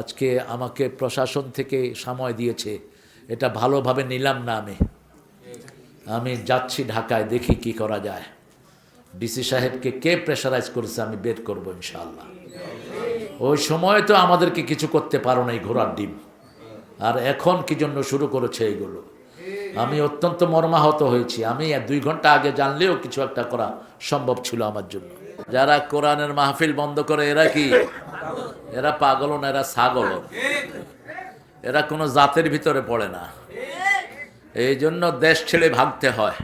আজকে আমাকে প্রশাসন থেকে সময় দিয়েছে, এটা ভালোভাবে নিলাম না। আমি যাচ্ছি ঢাকায়, দেখি কি করা যায়। ডিসি সাহেবকে কে প্রেশারাইজ করেছে আমি বের করবো ইনশাআল্লাহ। ওই সময় তো আমাদেরকে কিছু করতে পারো না, এই ঘোড়ার ডিম, আর এখন কি জন্য শুরু করেছে এগুলো। আমি অত্যন্ত মর্মাহত হয়েছি। আমি 2 ঘন্টা আগে জানলেও কিছু একটা করা সম্ভব ছিল আমার জন্য। যারা কোরআনের মাহফিল বন্ধ করে এরা কি, এরা পাগল না, এরা ছাগল, এরা কোনো জাতের ভিতরে পড়ে না। এই জন্য দেশ ছেড়ে ভাগতে হয়।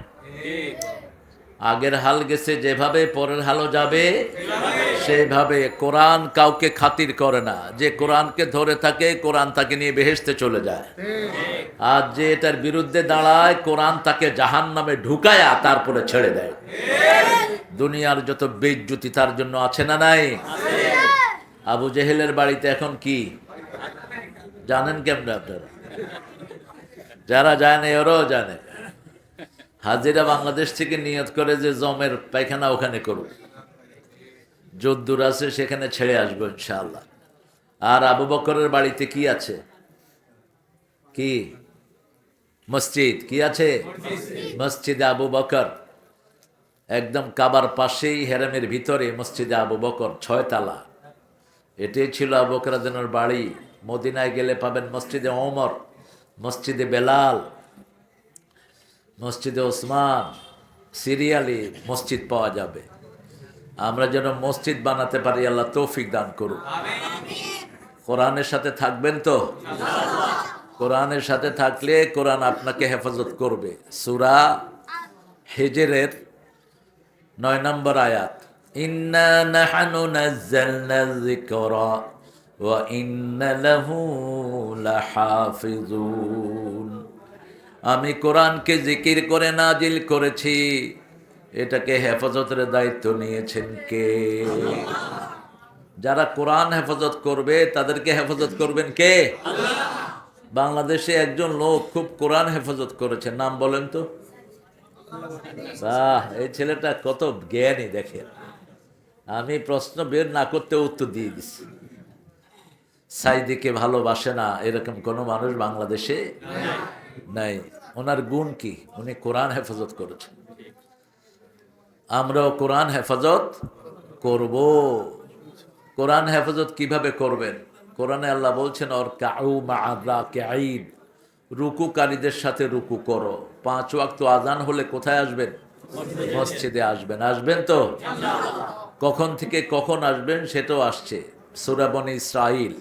আগের হাল গেছে যেভাবে, পরের হালও যাবে সেইভাবে। কোরআন কাউকে খাতির করে না। যে কোরআনকে ধরে থাকে, কোরআন তাকে নিয়ে বেহেশতে চলে যায়। আর যে এটার বিরুদ্ধে দাঁড়ায়, কোরআন তাকে জাহান্নামে ঢুকায়া তারপরে ছেড়ে দেয়। দুনিয়ার যত বেইজ্জতি তার জন্য আছে না নাই? আবু জেহেলের বাড়িতে এখন কি জানেন কেমন আপনারা? যারা জানে ওরাও জানে। হাজিরা বাংলাদেশ থেকে নিয়ত করে যে জমের পায়খানা ওখানে করুক, যদ্দুর আছে সেখানে ছেড়ে আসবো ইনশাআল্লাহ। আর আবু বকরের বাড়িতে কি আছে? কি মসজিদ? কি আছে? মসজিদে আবু বকর, একদম কাবার পাশেই, হেরামের ভিতরে মসজিদে আবু বকর, 6 তালা। এটাই ছিল আবু বকর রাদিয়াল্লাহু আনহুর বাড়ি। মদিনায় গেলে পাবেন মসজিদে ওমর, মসজিদে বেলাল, মসজিদে ওসমান, সিরিয়ালি মসজিদ পাওয়া যাবে। আমরা যেন মসজিদ বানাতে পারি, আল্লাহ তৌফিক দান করুন। কোরআনের সাথে থাকবেন তো? কোরআনের সাথে থাকলে কোরআন আপনাকে হেফাজত করবে। সূরা হিজরের 9 নম্বর আয়াত, ইন্না নাহনু নাযালনা যিকরা ওয়া ইন্না লাহু লাহাফিজুন। আমি কোরআনকে জিকির করে নাজিল করেছি, এটাকে হেফাজতের দায়িত্ব নিয়েছেন কে? যারা কোরআন হেফাজত করবে তাদেরকে হেফাজত করবেন কে? বাংলাদেশে একজন লোক খুব কোরআন হেফাজত করেছে, নাম বলেন তো? বাহ, এই ছেলেটা কত জ্ঞানী দেখেন। আমি প্রশ্ন বের না করতে উত্তর দিয়ে দিচ্ছি। সাইদিকে ভালোবাসে না এরকম কোন মানুষ বাংলাদেশে নাই। ওনার গুণ কি? উনি কোরআন হেফাজত করেছেন। আমরাও কোরআন হেফাজত করব। কোরআন হেফাজত কিভাবে করবেন? কোরআনে আল্লাহ বলছেন, ওর কাউ মা'আদ, রুকুকারীদের সাথে রুকু করো। 5 ওয়াক্ত আযান হলে কোথায় আসবেন? মসজিদে আসবেন। আসবেন তো? কখন থেকে কখন আসবেন সেটাও আসছে সূরা বনী ইসরাঈল।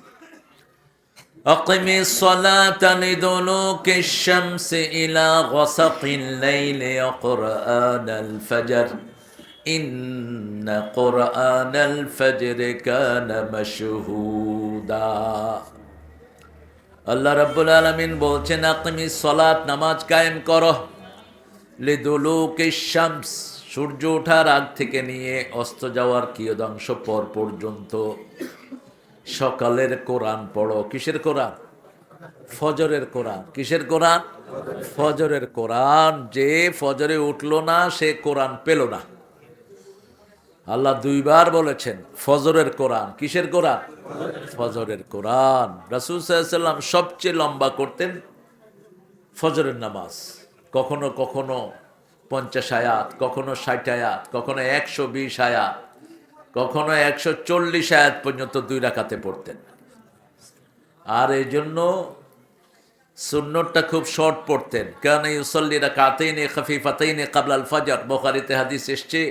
আকিমিস সালাতা লিদুলুকিশ শামসি ইলা গাসাকিল লাইলি ওয়া কুরআনাল ফজর ইন্না কুরআনাল ফজরি কানা মাশহুদা। আল্লাহ রাব্বুল আলামিন বলছেন, আকিমিস সালাত, নামাজ কায়েম করো, লিদুলুকিশ শামস, সূর্য ওঠার আগ থেকে নিয়ে অস্ত যাওয়ার কিয়দাংশ পর পর্যন্ত সকালের কোরআন পড়ো। কিসের কোরআন? ফজরের কোরআন। কিসের কোরআন? ফজরের কোরআন। যে ফজরে উঠলো না সে কোরআন পেল না। আল্লাহ 2 বার বলেছেন ফজরের কোরআন। কিসের কোরআন? ফজরের কোরআন। রাসূল সাল্লাল্লাহু আলাইহি ওয়াসাল্লাম সবচেয়ে লম্বা করতেন ফজরের নামাজ। কখনো কখনো 50 আয়াত, কখনো 60 আয়াত, কখনো 120 আয়াত, কখনো 140 আয়াত পর্যন্ত 2 রাকাতে পড়তেন। আর এই জন্য সুন্নতটা খুব শর্ট পড়তেন। কানা ইউসাল্লি রাকাতাইনি খাফিফাতাইনি ক্বাবলা আল ফজর, বুখারীতে হাদিস এসেছে,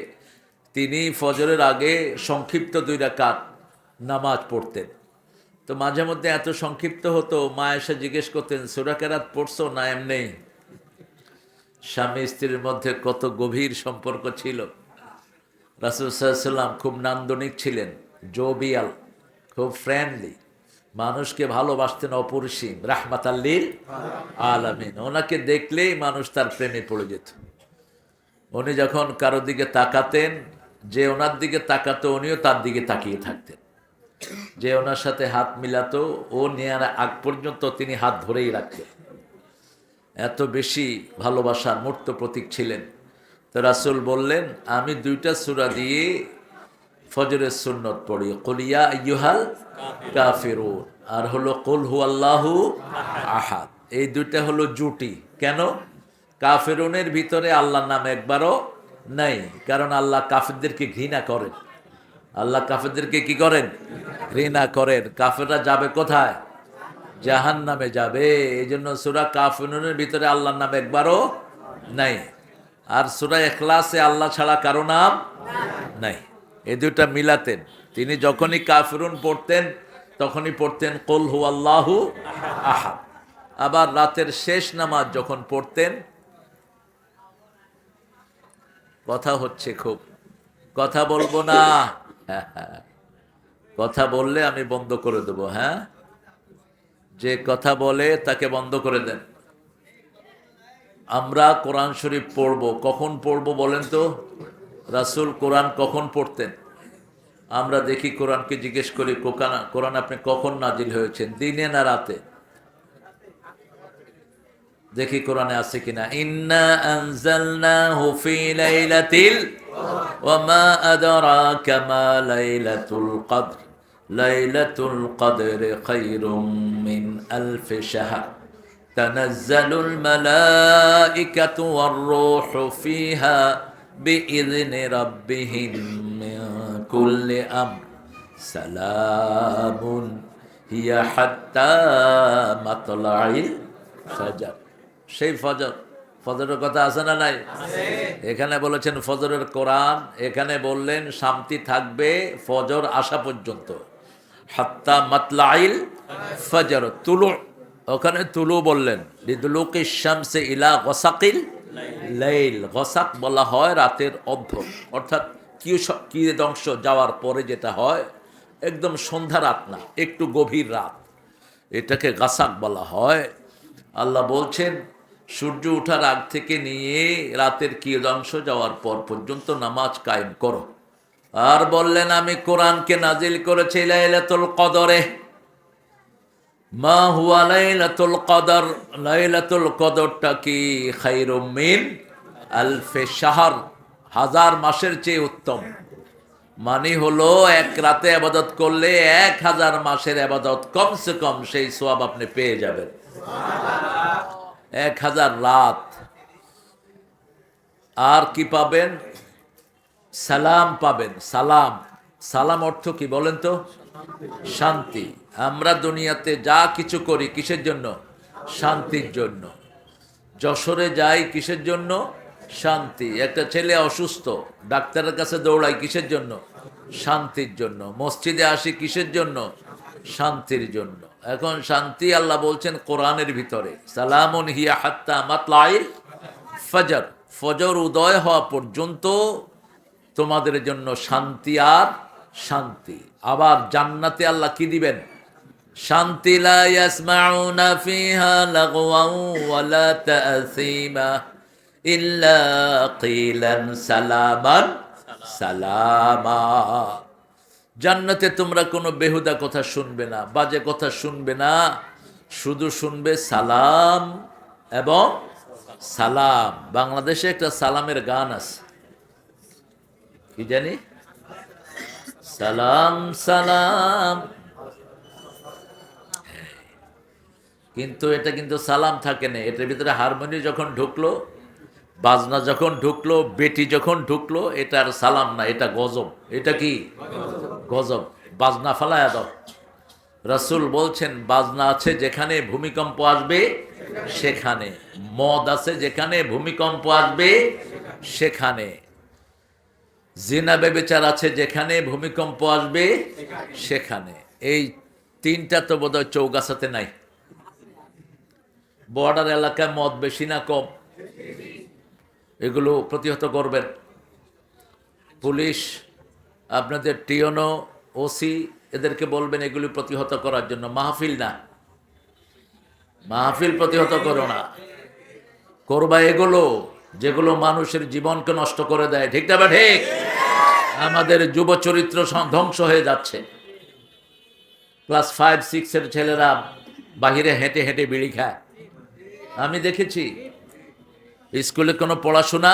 তিনি ফজরের আগে সংক্ষিপ্ত 2 রাকাত নামাজ পড়তেন। তো মাঝে মধ্যে এত সংক্ষিপ্ত হতো, মা এসে জিজ্ঞেস করতেন, সূরা কেরাত পড়ছো না এমনি? স্বামী স্ত্রীর মধ্যে কত গভীর সম্পর্ক ছিল। রাসূল সাল্লাল্লাহু আলাইহি ওয়াসাল্লাম খুব নান্দনিক ছিলেন, জোবিয়াল, খুব ফ্রেন্ডলি, মানুষকে ভালোবাসতেন অপরিসীম, রাহমাতাল লিল আলামিন। ওনাকে দেখলেই মানুষ তার প্রেমে পড়ে যেত। উনি যখন কারো দিকে তাকাতেন, যে ওনার দিকে তাকাতো উনিও তার দিকে তাকিয়ে থাকতেন। যে ওনার সাথে হাত মিলাতো, ও নেয়ার আগ পর্যন্ত তিনি হাত ধরেই রাখতেন। এত বেশি ভালোবাসার মূর্ত প্রতীক ছিলেন। তো রাসূল বললেন, আমি 2টা সূরা দিয়ে ফজরের সুন্নত পড়ি, কুল ইয়া আইয়ুহাল কাফিরুন। আর হলো কুল হুয়াল্লাহু আহাদ, এই দুইটা হলো জুটি। কেন? কাফেরুনের ভিতরে আল্লাহর নাম একবারও নাই, কারণ আল্লাহ কাফেরদেরকে ঘৃণা করেন। আল্লাহ কাফেরদেরকে কি করেন? ঘৃণা করেন। কাফেররা যাবে কোথায়? জাহান্নামে যাবে। এই জন্য সূরা কাফিরুনের ভিতরে আল্লাহর নাম একবারও নাই। আর সূরা ইখলাসে আল্লাহ ছাড়া কারো নাম নাই। এই দুইটা মিলাতেন। তিনি যখনই কাফিরুন পড়তেন তখনই পড়তেন কুল হুয়াল্লাহু আহাদ। আবার রাতের শেষ নামাজ যখন পড়তেন, কথা হচ্ছে খুব, কথা বলবো না, কথা বললে আমি বন্ধ করে দেবো। হ্যাঁ, যে কথা বলে তাকে বন্ধ করে দেন। আমরা কোরআন শরীফ পড়ব, কখন পড়ব বলেন তো? রাসূল কোরআন কখন পড়তেন? আমরা দেখি, কোরআনকে জিজ্ঞেস করি, কোরআন আপনি কখন নাজিল হয়েছেন, দিনে না রাতে? দেখি কোরআনে আছে কিনা। ইন্না আনজালনাহু ফি লাইলাতিল ওয়া মা আদরাকা মা লাইলাতুল কদর লাইলাতুল কদরি খায়রুম মিন আলফি শাহর তানাজ্জালুল মালাইকাতু ওয়ার রূহু ফিহা বিইذনি রাব্বিহিম মিন কুল্লি আমর সালামুন হিয়া হাত্তা মাতলাইল ফাজর। সেই ফজর, ফজরের কথা আছে না নাই? এখানে বলেছেন ফজরের কোরআন, এখানে বললেন শান্তি থাকবে ফজর আসা পর্যন্ত। হাত্তা মাতলাইল ফজর, তুলু, ওখানে তুলু বললেন, লিদুলুকি শামসে ইলা গসাকিল লাইল। গসাক বলা হয় রাতের অর্ধ, অর্থাৎ কি অংশ যাওয়ার পরে যেটা হয়, একদম সন্ধ্যা রাত না, একটু গভীর রাত, এটাকে গাসাক বলা হয়। আল্লাহ বলছেন সূর্য ওঠার আগ থেকে নিয়ে রাতের কি অংশ যাওয়ার পর পর্যন্ত নামাজ কায়েম করো। আর বললেন আমি কোরআনকে নাজিল করেছি লাইলাতুল কদরে। মা হুয়া লাইলাতুল কদর, লাইলাতুল কদরটা কি? খায়রুম মিন আলফি শাহর, হাজার মাসের চেয়ে উত্তম। মানে হলো এক রাতে ইবাদত করলে 1000 মাসের ইবাদত কমসে কম সেই সওয়াব আপনি পেয়ে যাবেন। 1000 রাত। আর কি পাবেন? সালাম পাবেন। সালাম, সালাম অর্থ কি বলেন তো? শান্তি। আমরা দুনিয়াতে যা কিছু করি কিসের জন্য? শান্তির জন্য। যশোরে যাই কিসের জন্য? শান্তি। একটা ছেলে অসুস্থ, ডাক্তারের কাছে দৌড়াই কিসের জন্য? শান্তির জন্য। মসজিদে আসি কিসের জন্য? শান্তির জন্য। এখন শান্তি আল্লাহ বলছেন কোরআনের ভিতরে, সালামুন হিয়া হাত্তা মাতলাইল ফজর, ফজর উদয় হওয়া পর্যন্ত তোমাদের জন্য শান্তি আর শান্তি। আবার জান্নাতে আল্লাহ কি দিবেন? শান্তি। লা ইয়াসমাউনা ফিহা লাগওয়ান ওয়ালা তাসীমা ইল্লা কিলান সালামান সালামা। জান্নাতে তোমরা কোনো বেহুদা কথা শুনবে না, বাজে কথা শুনবে না, শুধু শুনবে সালাম এবং সালাম। বাংলাদেশে একটা সালামের গান আছে, কি জানি, সালাম সালাম, কিন্তু এটা কিন্তু সালাম থাকে না। এটার ভিতরে হারমোনি যখন ঢুকলো, বাজনা যখন ঢুকলো, বেটি যখন ঢুকলো, এটা আর সালাম না, এটা গজব। এটা কি? গজব। বাজনা ফালায়া দাও। রাসূল বলছেন বাজনা আছে যেখানে ভূমিকম্প আসবে সেখানে, মদ আছে যেখানে ভূমিকম্প আসবে সেখানে, জিনা ব্যভিচার আছে যেখানে ভূমিকম্প আসবে সেখানে। এই তিনটা তো বোধহয় চৌগাছাতে নাই। বর্ডার এলাকায় মদ বেশি না কম? এগুলো প্রতিহত করবেন। পুলিশ, আপনাদের টিওনো, ওসি, এদেরকে বলবেন এগুলি প্রতিহত করার জন্য। মাহফিল না, মাহফিল প্রতিহত করো না, করবা এগুলো যেগুলো মানুষের জীবনকে নষ্ট করে দেয়। ঠিক না? ঠিক। আমাদের যুব চরিত্র ধ্বংস হয়ে যাচ্ছে। ক্লাস 5-6 এর ছেলেরা বাহিরে হেঁটে হেঁটে বিড়ি খায়, আমি দেখেছি। স্কুলে কোনো পড়াশোনা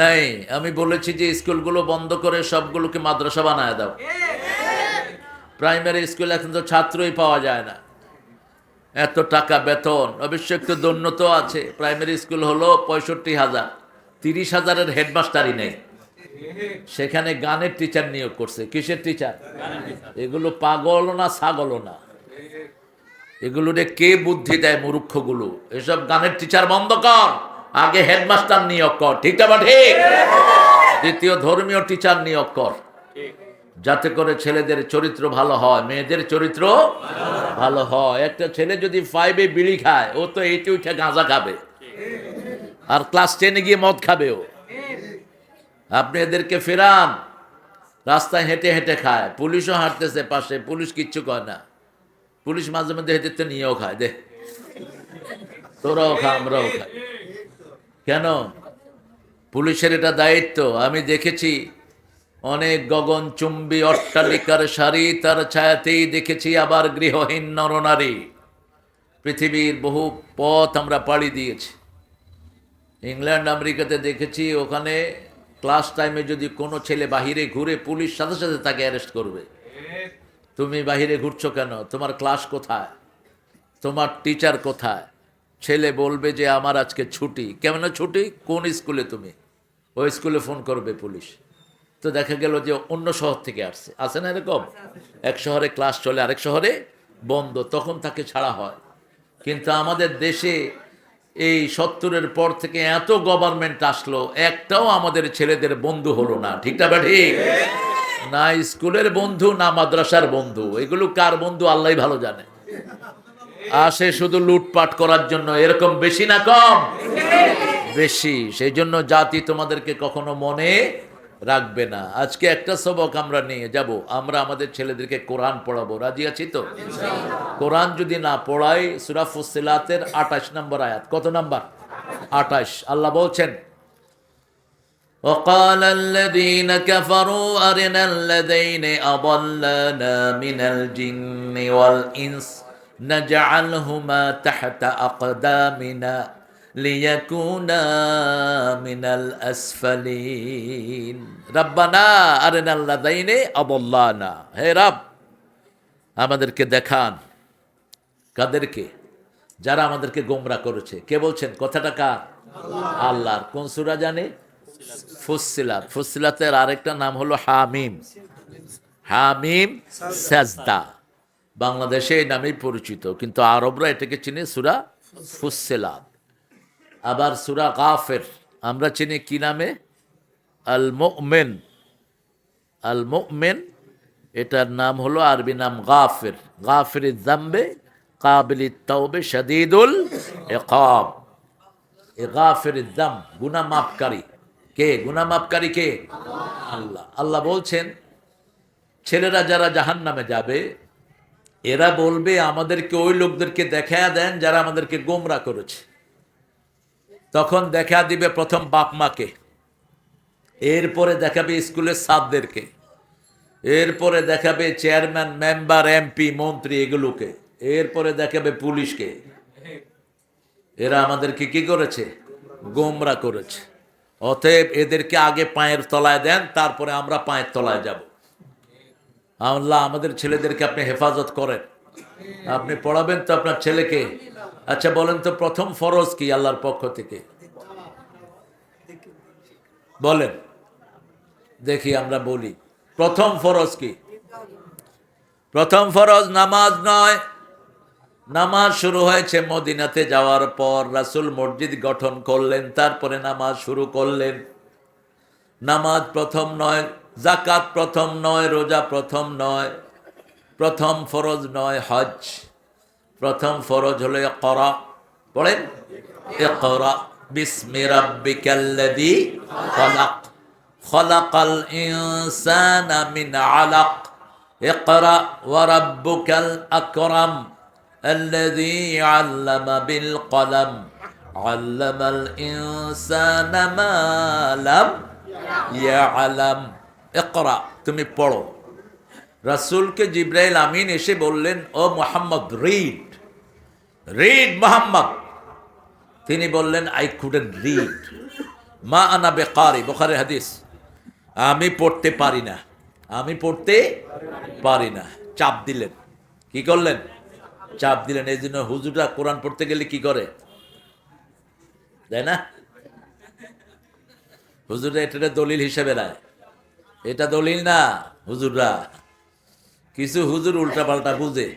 নেই। আমি বলেছি যে স্কুলগুলো বন্ধ করে সবগুলোকে মাদ্রাসা বানায় দাও। প্রাইমারি স্কুলে এখন তো ছাত্রই পাওয়া যায় না, এত টাকা বেতন। অবশ্য একটু দোন্নত আছে, প্রাইমারি স্কুল হলো 65,000, 30,000-এর হেডমাস্টারই নেই। সেখানে গানের টিচার নিয়োগ করছে। কিসের টিচার? এগুলো পাগল না ছাগল না, এগুলোরে কে বুদ্ধি দেয়? মূর্খগুলো। এসব গানের টিচার বন্ধ কর, আগে হেডমাস্টার নিয়োগ কর। ঠিক না ঠিক? দ্বিতীয় ধর্মীয় টিচার নিয়োগ কর, যাতে করে ছেলেদের চরিত্র ভালো হয়, মেয়েদের চরিত্র ভালো হয়। একটা ছেলে যদি 5-এ বিড়ি খায়, ও তো 8-এ উঠে গাঁজা খাবে, আর ক্লাস 10-এ গিয়ে মদ খাবে ও। আপনি এদেরকে ফেরান, রাস্তায় হেঁটে হেঁটে খায়, পুলিশও হাঁটতেছে পাশে, পুলিশ কিচ্ছু কয় না। পুলিশ মাঝে মধ্যে হেঁটে তো নিয়েও খায়, দে তোরাও খা আমরাও খাই। কেন? পুলিশের এটা দায়িত্ব। আমি দেখেছি অনেক গগনচুম্বী অট্টালিকার সারি, তার ছায়াতেই দেখেছি আবার গৃহহীন নরনারী। পৃথিবীর বহু পথ আমরা পাড়ি দিয়েছি। ইংল্যান্ড আমেরিকাতে দেখেছি, ওখানে ক্লাস টাইমে যদি কোনো ছেলে বাহিরে ঘুরে, পুলিশ সাথে সাথে তাকে অ্যারেস্ট করবে। তুমি বাহিরে ঘুরছো কেন? তোমার ক্লাস কোথায়? তোমার টিচার কোথায়? ছেলে বলবে যে আমার আজকে ছুটি। কেমন ছুটি? কোন স্কুলে তুমি? ওই স্কুলে ফোন করবে পুলিশ। তো দেখা গেল যে অন্য শহর থেকে আসে না এরকম? এক শহরে ক্লাস চলে, আরেক শহরে বন্ধ, তখন তাকে ছাড়া হয়। কিন্তু আমাদের দেশে এই 70-এর পর থেকে এত গভর্নমেন্ট আসলো, একটাও আমাদের ছেলেদের বন্ধু হলো না। ঠিকটা বা ঠিক? না স্কুলের বন্ধু, না মাদ্রাসার বন্ধু। এগুলো কার বন্ধু আল্লাহই ভালো জানে। আসে শুধু লুটপাট করার জন্য। এরকম বেশি না কম? বেশি। সেই জন্য জাতি তোমাদেরকে কখনো মনে রাখবে না। আজকে একটা সবক আমরা নিয়ে যাব, আমরা আমাদের ছেলেদেরকে কোরআন পড়াবো। রাজি আছি তো? কোরআন যদি না পড়াই, সূরা ফুসসিলাতের 28 নম্বর আয়াত। কত নাম্বার? 28। আল্লাহ বলছেন, وقال الذين كفروا أرنا الذين أضلنا من الجن والإنس نجعلهما تحت أقدامنا ليكونا من الأسفلين ربنا أرنا الذين أضلنا। হে রব, আমাদেরকে দেখান। কাদেরকে? যারা আমাদেরকে গোমরা করেছে। কে বলছেন কথাটা? কার? আল্লাহর। কোন সূরা জানে? ফুসসিলাত। ফুসসিলাতের আরেকটা নাম হলো হামিম। হামিম সাজদা। বাংলাদেশে এই নামেই পরিচিত, কিন্তু আরবরা এটাকে চিনে সূরা ফুসসিলাত। আবার সূরা গাফির আমরা চিনি কি নামে? আল মুমিন। আল মুমিন, এটার নাম হলো আরবি নাম গাফির। গাফিরিজ যামবে কাবিলিত তাওবে শাদীদুল ইকাব। এ গাফিরিজ যাম, গুনাহ মাফকারী। কে গুনাহ মাফকারী? কে? আল্লাহ। আল্লাহ বলছেন, ছেলেরা যারা জাহান্নামে যাবে, এরা বলবে আমাদেরকে ওই লোকদেরকে দেখা দেন যারা আমাদেরকে গোমরা করেছে। তখন দেখা দিবে প্রথম বাপ মাকে, এরপরে দেখাবে স্কুলের ছাত্রদেরকে, এরপরে দেখাবে চেয়ারম্যান, মেম্বার, এমপি, মন্ত্রী এগুলোকে, এরপরে দেখাবে পুলিশকে। এরা আমাদেরকে কি করেছে? গোমরা করেছে। অতএব এদেরকে আগে পায়ের তলায় দেন, তারপরে আমরা পায়ের তলায় যাব। আল্লাহ আমাদের ছেলেদেরকে আপনি হেফাজত করেন। আপনি পড়াবেন তো আপনার ছেলেকে? আচ্ছা বলেন তো, প্রথম ফরজ কি আল্লাহর পক্ষ থেকে? বলেন দেখি, আমরা বলি প্রথম ফরজ কি? প্রথম ফরজ নামাজ নয়। নামাজ শুরু হয়েছে মদিনাতে যাওয়ার পর। রাসূল মসজিদ গঠন করলেন, তারপরে নামাজ শুরু করলেন। নামাজ প্রথম নয়, যাকাত প্রথম নয়, রোজা প্রথম নয়, প্রথম ফরজ নয় হজ। প্রথম ফরজ হলো ইকরা। পড়েন, ইকরা বিসমি রাব্বিকাল্লাযী খালাক, খালাকাল ইনসানা মিন আলাক, ইকরা ওয়া রাব্বুকাল আকরাম আল্লাযী আল্লামা বিল কলম, আল্লামাল ইনসানা মা লাম ইয়ালাম। ইকরা, তুমি পড়ো। রাসূলকে জিবরাইল আমিন এসে বললেন, ও মুহাম্মদ, রিড, রিড মুহাম্মদ। তিনি বললেন, আই কুডন্ট রিড, মা আনা বেকারি। বুখারী হাদিস। আমি পড়তে পারি না, আমি পড়তে পারি না। চাপ দিলেন। কি করলেন? চাপ দিলেন। এই জন্য হুজুররা কোরআন পড়তে গেলে কি করে, তাই না? হুজুররা এটা দলিল হিসেবে নেয়, এটা দলিল না। হুজুররা কিছু হুজুর উল্টাপাল্টা বুঝে।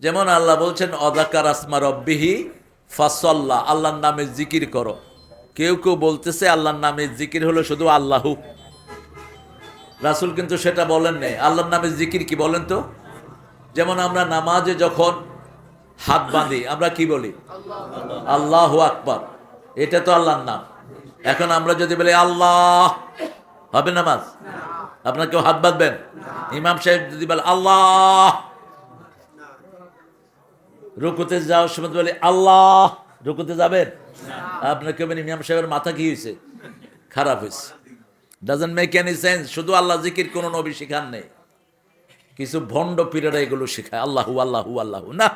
যেমন আল্লাহ বলছেন অযাকার আসমা রব্বিহি ফাসাল্লা, আল্লাহর নামে জিকির করো। কেউ কেউ বলতেছে আল্লাহর নামে জিকির হলো শুধু আল্লাহু। রাসূল কিন্তু সেটা বলেন নাই। আল্লাহর নামে জিকির কি বলেন তো? যেমন আমরা নামাজে যখন হাত বাঁধি আমরা কি বলি? আল্লাহু আকবার, এটা তো আল্লাহর নাম। এখন আমরা যদি বলি আল্লাহ, হবে নামাজ? আপনার কেউ হাত বাঁধবেন? ইমাম সাহেব যদি বলে আল্লাহ, রুকুতে যাওয়ার সময় বলে আল্লাহ, রুকুতে যাবেন? আপনার কেউ ইমাম সাহেবের মাথা কি হয়েছে? খারাপ হয়েছে। Doesn't make any sense. শুধু আল্লাহ জিকির কোন নবী শিখান নেই, কিছু ভণ্ড পীরেরা এগুলো শিখায় আল্লাহু আল্লাহু আল্লাহু। না,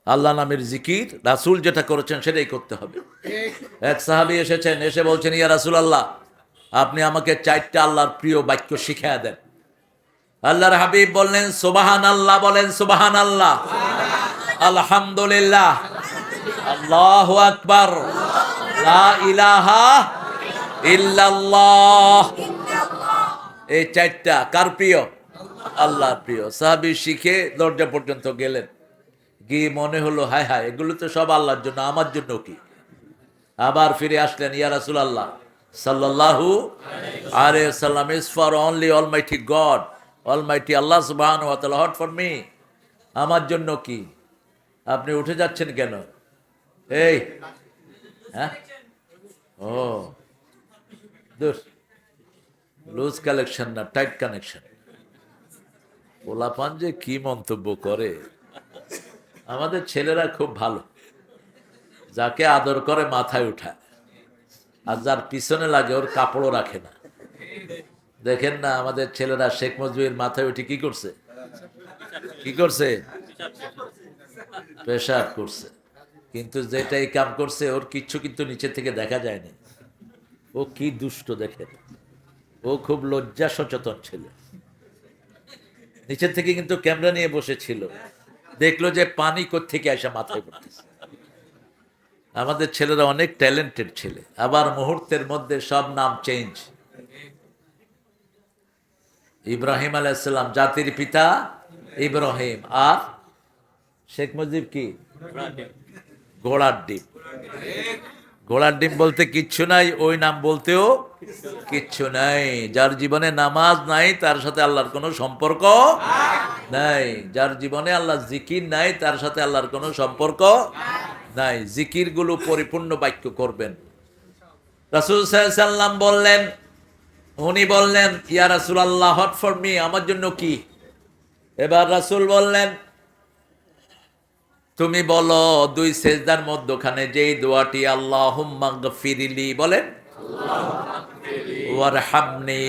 আল্লাহ নামের জিকির রাসূল যেটা করেছেন সেটাই করতে হবে। এক সাহাবী এসেছেন, এসে বলছেন ইয়া রাসূলুল্লাহ, আপনি আমাকে 4টা আল্লাহর প্রিয় বাক্য শিখিয়ে দেন। আল্লাহর হাবিব বললেন সুবহানাল্লাহ, বলেন সুবহানাল্লাহ, আলহামদুলিল্লাহ, আল্লাহু আকবার, লা ইলাহা ইল্লাল্লাহ। এই 4টা কার প্রিয়? আল্লাহর প্রিয়। সাহাবী শিখে দরজা পর্যন্ত গেলেন, গিয়ে মনে হলো হায় হায়, এগুলো তো সব আল্লাহর জন্য, আমার জন্য কি? আবার ফিরে আসলেন, ইয়া রাসূলুল্লাহ সাল্লাল্লাহু আলাইহি ওয়াসাল্লাম, is for only almighty God, almighty আল্লাহ সুবহানাহু ওয়া তাআলা, হট ফর মি। আমার জন্য কি? আপনি উঠে যাচ্ছেন কেন? এই হ্যাঁ, ও দূর, লুজ কালেকশন না, টাইট কানেকশন। পোলাপান যে কি মন্তব্য করে। আমাদের ছেলেরা খুব ভালো, যাকে আদর করে মাথায় উঠায়, আর যার পিছনে লাগে ওর কাপড়ও রাখে না। দেখেন না আমাদের ছেলেরা শেখ মুজিবের মাথায় উঠে কি করছে? কি করছে? পেশাব করছে। কিন্তু যেটাই কাম করছে ওর কিচ্ছু কিন্তু নিচে থেকে দেখা যায়নি। ও কি দুষ্ট দেখেন, ও খুব লজ্জা সচেতন ছেলে। নিচের থেকে কিন্তু ক্যামেরা নিয়ে বসেছিল, দেখলো যে পানি কোত্থেকে আসা মাথায় পড়তেছে। আমাদের ছেলেরা অনেক ট্যালেন্টেড ছেলে, আবার মুহূর্তের মধ্যে সব নাম চেঞ্জ। ইব্রাহিম আলাইহিস সালাম জাতির পিতা ইব্রাহিম, আর শেখ মুজিব কি? ঘোড়ার ডিম। ঘোড়ার ডিম বলতে কিচ্ছু নাই, ওই নাম বলতেও কিচ্ছু নাই। যার জীবনে নামাজ নাই তার সাথে আল্লাহর কোনো সম্পর্ক নাই। যার জীবনে আল্লাহ জিকির নাই তার সাথে আল্লাহর কোনো সম্পর্ক নাই। জিকির গুলো পরিপূর্ণ বাক্য করবেন। রাসূল সাল্লাল্লাহু আলাইহি ওয়াসাল্লাম বললেন, উনি বললেন ইয়া রাসূলুল্লাহ, হট ফর মি, আমার জন্য কি? এবার রাসূল বললেন তুমি বলো 2 সেজদার মধ্যখানে যেই দোয়াটি, আল্লাহুম্মা গফিরলি, বলেন ওয়ারহামনি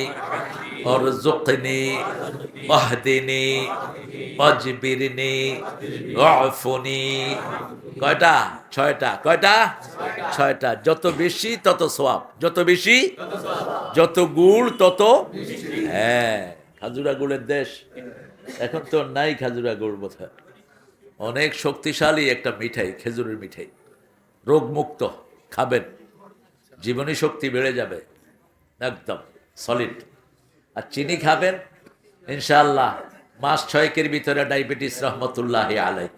ওয়ারযুকনি ওয়াহদিনি ওয়াজবিরনি ওয়াফুনি। কয়টা? 6টা। কয়টা? 6টা। যত বেশি তত সওয়াব, যত বেশি যত গুড় তত। হ্যাঁ, খাজুরা গুড়ের দেশ। এখন তো নাই খাজুরা গুড়, বোধহয়। অনেক শক্তিশালী একটা মিঠাই, খেজুরের মিঠাই, রোগমুক্ত। খাবেন, জীবনী শক্তি বেড়ে যাবে, একদম সলিড। আর চিনি খাবেন ইনশাআল্লাহ, মাস 6 ভিতরে ডায়াবেটিস রহমতুল্লাহি আলাই,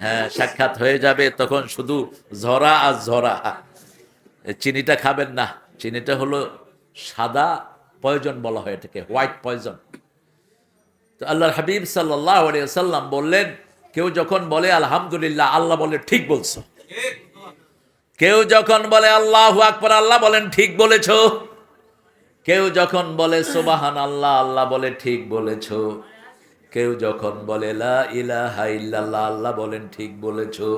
হ্যাঁ, সাক্ষাৎ হয়ে যাবে। তখন শুধু ঝরা আর ঝরা। চিনিটা খাবেন না, চিনিটা হলো সাদা পয়জন বলা হয় এটাকে, হোয়াইট পয়জন। তো আল্লাহর হাবিব সাল্লাল্লাহু আলাইহি ওয়াসাল্লাম বললেন, কেউ যখন বলে আলহামদুলিল্লাহ, আল্লাহ বলে ঠিক বলছো। কেউ যখন বলে আল্লাহু আকবার, আল্লাহ বলেন ঠিক বলেছো। কেউ যখন বলে সুবহানাল্লাহ, আল্লাহ বলে ঠিক বলেছো। কেউ যখন বলে লা ইলাহা ইল্লাল্লাহ, আল্লাহ বলেন ঠিক বলেছো।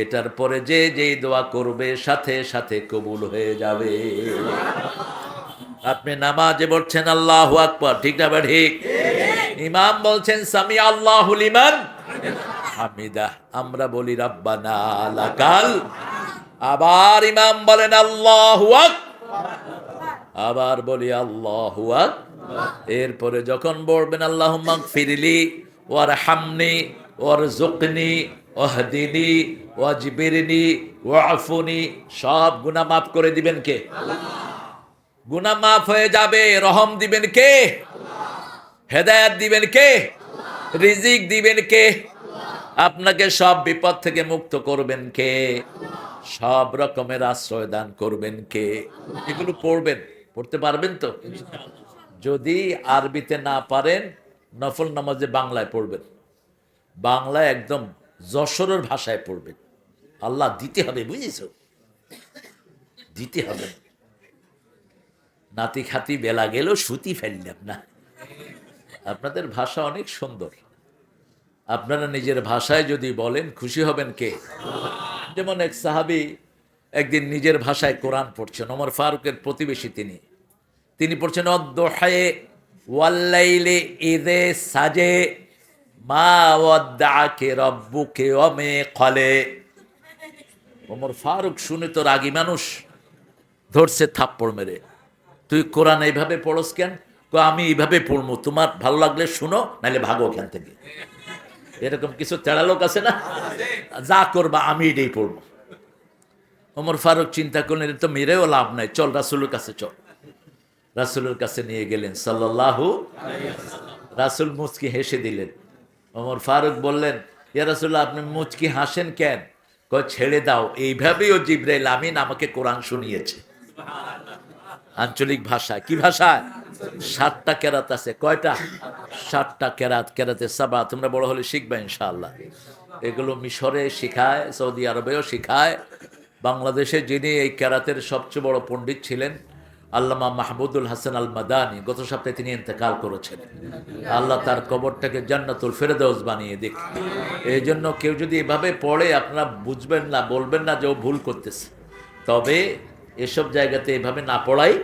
এটার পরে যে যেই দোয়া করবে সাথে সাথে কবুল হয়ে যাবে। আপনি নামাজে বলছেন আল্লাহু আকবার, ঠিক না? ঠিক। ইমাম বলছেন সামি আল্লাহু লিমান হামিদা, আমরা বলি রাব্বানা লাকাল। আবার ইমাম বলেন আল্লাহু আকবার, আবার বলি আল্লাহু আকবার। এরপরে যখন বলবেন আল্লাহুম্মা গফিরলি ওয়ারহামনি ওয়ারযুকনি ওয়াহদিনি ওয়াজবিরনি ওয়াফুনি, সব গুনাহ মাফ করে দিবেন কে? গুনাহ মাফ হয়ে যাবে, রহম দিবেন কে? হেদায়েত দিবেন কে? রিজিক দিবেন কে? আপনাকে সব বিপদ থেকে মুক্ত করবেন কে? সব রকমের আশ্রয় দান করবেন কে? এগুলো পড়বেন, পড়তে পারবেন তো? যদি আরবিতে না পারেন, নফল নামাজে বাংলায় পড়বেন, বাংলায় একদম যশোরের ভাষায় পড়বেন। আল্লাহ দিতে হবে, বুঝেছো? দিতে হবে। নাতি খাতি বেলা গেল, সুতি ফেললাম না। আপনাদের ভাষা অনেক সুন্দর, আপনারা নিজের ভাষায় যদি বলেন খুশি হবেন কে? যেমন এক সাহাবী একদিন নিজের ভাষায় কোরআন পড়ছেন, ওমর ফারুকের প্রতিবেশী তিনি পড়ছেন অদ্দোহায়ে ওয়াল্লাইলি ইযে সাজে মা ওয়াদ্দাআকে রাব্বুকে ওয়া মা ক্বালে। ওমর ফারুক শুনে তো রাগী মানুষ, ধরছে থাপ্পড় মেরে, তুই কোরআন এইভাবে পড়স কেন? আমি এইভাবে পড়বো, তোমার ভালো লাগলে শুনো, নাহলে ভাগো ওখান থেকে। এরকম কিছু তেড়া লোক আছে না, যা করবা আমি এটাই পড়বো। ওমর ফারুক চিন্তা করলেন এটা তো মেরেও লাভ নাই, চল রাসূলের কাছে চল। রাসূলের কাছে নিয়ে গেলেন সাল্লাল্লাহু, রাসূল মুচকি হেসে দিলেন। ওমর ফারুক বললেন, ইয়া রাসূলুল্লাহ, আপনি মুচকি হাসেন কেন? কয় ছেড়ে দাও, এইভাবেই ও জিবরাইল আমিন আমাকে কোরআন শুনিয়েছে। আঞ্চলিক ভাষা, কি ভাষা? 7টা কেরাত আছে। কয়টা? 7টা কেরাত, কেরাতে সাবা। তোমরা বড় হলে শিখবে ইনশাআল্লাহ। এগুলো মিশরে শিখায়, সৌদি আরবেও শিখায়। বাংলাদেশে যিনি এই কেরাতের সবচেয়ে বড় পণ্ডিত ছিলেন আল্লামা মাহমুদুল হাসান আল মাদানী, গত সপ্তাহে তিনি ইন্তেকাল করেছেন। আল্লাহ তার কবরটাকে জান্নাতুল ফেরদৌস বানিয়ে দিক। এই জন্য কেউ যদি এভাবে পড়ে, আপনারা বুঝবেন না, বলবেন না যে ও ভুল করতেছে। তবে এসব জায়গাতে এভাবে না পড়াই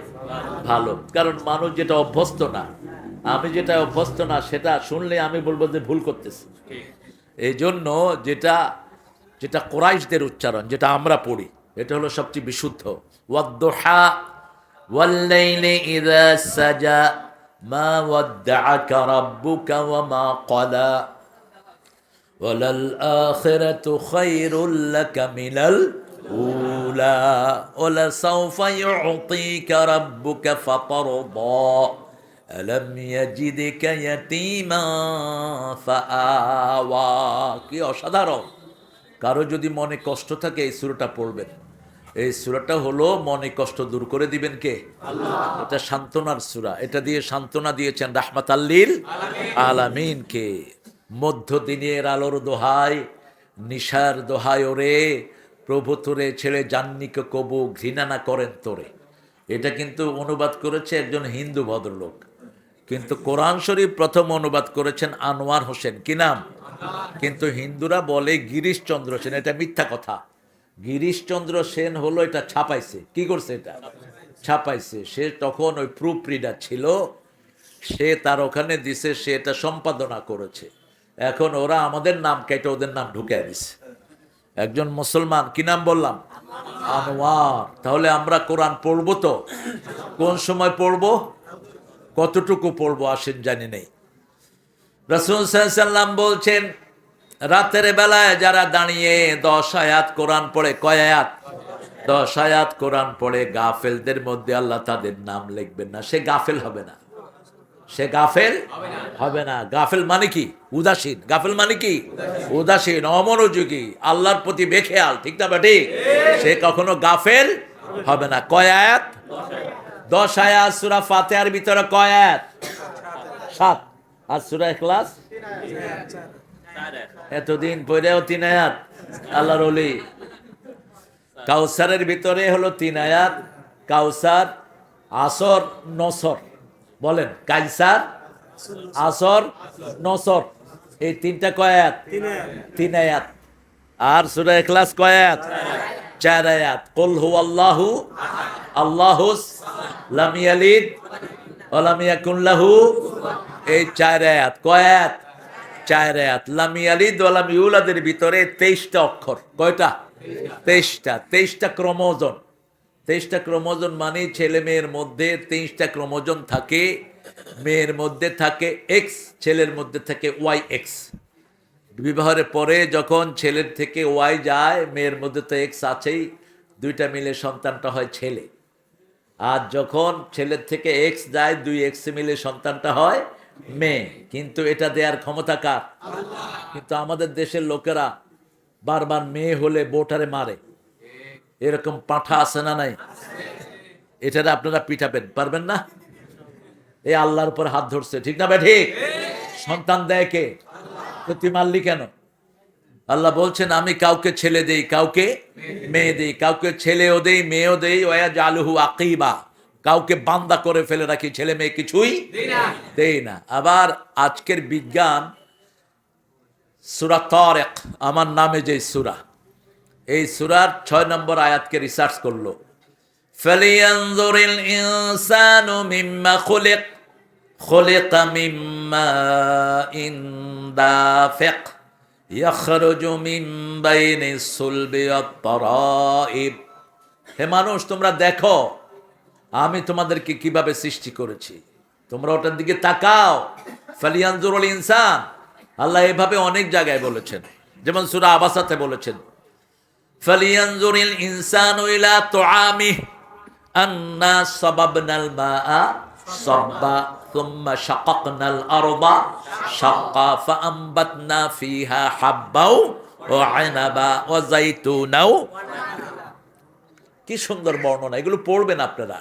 ভালো, কারণ মানুষ যেটা অভ্যস্ত না, আমি যেটা অভ্যস্ত না, সেটা শুনলে আমি বলবো যে ভুল করতেছে। এই জন্য যেটা যেটা কোরাইশদের উচ্চারণ, যেটা আমরা পড়ি, এটা হলো সবচেয়ে বিশুদ্ধ। ওয়াদ্দুহা ওয়াল্লাইলি ইযা সাজা মা ওয়াদ্দাআকা রাব্বুকা ওয়া মা ক্বালা ওয়ালাল আখিরাতু খায়রুল লাকা মিনাল উলা ওয়ালাসাউফা ইউতিকা রাব্বুকা ফাতারদা আলাম ইয়াজিদকা ইয়াতীমান ফাআওয়া। কি অসাধারণ! কারো যদি মনে কষ্ট থাকে এই সূরাটা পড়বেন। এই সূরাটা হলো মনে কষ্ট দূর করে দিবেন কে? আল্লাহ। এটা সান্ত্বনার সূরা, এটা দিয়ে সান্ত্বনা দিয়েছেন রাহমাতাল লিল আলামিনকে। মধ্য দিনের আলোর দোহাই, নিশার দোহাই ওরে, প্রভু তোরে ছেড়ে জান্নিকে কবু ঘৃণা না করেন তোরে। এটা কিন্তু অনুবাদ করেছে একজন হিন্দু ভদ্রলোক, কিন্তু কোরআন শরীফ প্রথম অনুবাদ করেছেন আনোয়ার হোসেন। কি নাম? কিন্তু হিন্দুরা বলে গিরিশচন্দ্র সেন। এটা মিথ্যা কথা। গিরিশচন্দ্র সেন হলো এটা ছাপাইছে। কি করছে? এটা ছাপাইছে। সে তখন ওই প্রুফ রিডার ছিল, সে তার ওখানে দিছে, সে এটা সম্পাদনা করেছে। এখন ওরা আমাদের নাম কেটে ওদের নাম ঢুকায় দিছে। একজন মুসলমান, কি নাম বললাম? আনোয়ার। তাহলে আমরা কোরআন পড়বো তো? কোন সময় পড়বো, কতটুকু পড়বো আসেন জানি নেই। রাসূল সাল্লাল্লাহু আলাইহি ওয়াসাল্লাম বলছেন, রাতের বেলায় যারা দাঁড়িয়ে 10 আয়াত কোরআন পড়ে, কয় আয়াত? 10 আয়াত কোরআন পড়ে, গাফেলদের মধ্যে আল্লাহ তাদের নাম লিখবেন না। সে গাফেল হবে না, সে গাফেল হবে না। গাফেল মানে কি? উদাসীন। গাফেল মানে কি? উদাসীন, অমনোযোগী, আল্লাহর প্রতি বেখেয়াল। ঠিক না বেটি? সে কখনো গাফেল হবে না। কয় আয়াত? 10 আয়াত। সূরা ফাতিহার ভিতরে কয় আয়াত? 7। আর সূরা ইখলাস এতদিন পড়েও 3 আয়াত। আল্লাহর ওলি। কাউসারের ভিতরে হলো 3 আয়াত। কাউসার, আসর, নসর। বলেন, কাউসার, আসর, নসর, এই 3টা কয় আয়াত? 3 আয়াত। আর সূরা ইখলাস কয় আয়াত? 4 আয়াত। কুল হুয়াল্লাহু আল্লাহুস লাম ইয়ালিদ ওয়া লাম ইয়াকুন লাহু, এই 4 আয়াত। কয় আয়াত? 4 আয়াত। লাম ইয়ালিদ ওয়া লাম ইউলাদের ভিতরে 23টা অক্ষর। কয়টা? 23টা। 23টা ক্রোমোজোম। 23টা ক্রোমোজোম মানে ছেলে মেয়ের মধ্যে 23টা ক্রোমোজোম থাকে। মেয়ের মধ্যে থাকে এক্স, ছেলের মধ্যে থাকে ওয়াই এক্স। বিবাহের পরে যখন ছেলের থেকে ওয়াই যায়, মেয়ের মধ্যে তো এক্স আছেই, দুইটা মিলে সন্তানটা হয় ছেলে। আর যখন ছেলের থেকে এক্স যায়, দুই এক্স মিলে সন্তানটা হয় মেয়ে। কিন্তু এটা দেওয়ার ক্ষমতা কার? কিন্তু আমাদের দেশের লোকেরা বারবার মেয়ে হলে বোটারে মারে, এরকম পাঠা আছে না নাই? এটারে আপনারা পিটাবেন পারবেন না? এই আল্লাহর উপর হাত ধরছে, ঠিক না ভাই? ঠিক। সন্তান দেয় কে? তো তুই মারলি কেন? আল্লাহ বলছেন আমি কাউকে ছেলে দেই, কাউকে মেয়ে দেই, কাউকে ছেলেও দেই মেয়েও দেই, ওয়া জালহু আকিবা, কাউকে বান্দা করে ফেলে রাখি, ছেলে মেয়ে কিছুই দেই না। আবার আজকের বিজ্ঞান সূরা তারিক, আমার নামে যে সূরা, এই সূরার 6 নম্বর আয়াতকে রিসার্চ করলো। ফালিয়ানজুরিল ইনসানু মিম্মা খুলিক, খুলিকা মিম্মা দাফিক ইয়াখরুজু মিন বাইনিস সুলবি ওয়াত তারাইব। হে মানুষ, তোমরা দেখো আমি তোমাদেরকে কিভাবে সৃষ্টি করেছি, তোমরা ওটার দিকে তাকাও। ফালিয়ানজুরুল ইনসান, আল্লাহ এভাবে অনেক জায়গায় বলেছেন, যেমন সূরা আবাসাতে বলেছেন ফালিয়ানজুরিল ইনসানু ইলা তুআমিহি আন্না সাবাবনাল মাআ সাব্বা সুম্মা শাকাকনাল আরদা শাক্কা ফাআমবাতনা ফিহা হাব্বাও ওয়া আনাবা ওয়া যাইতুনাও। কি সুন্দর বর্ণনা, এগুলো পড়বেন আপনারা।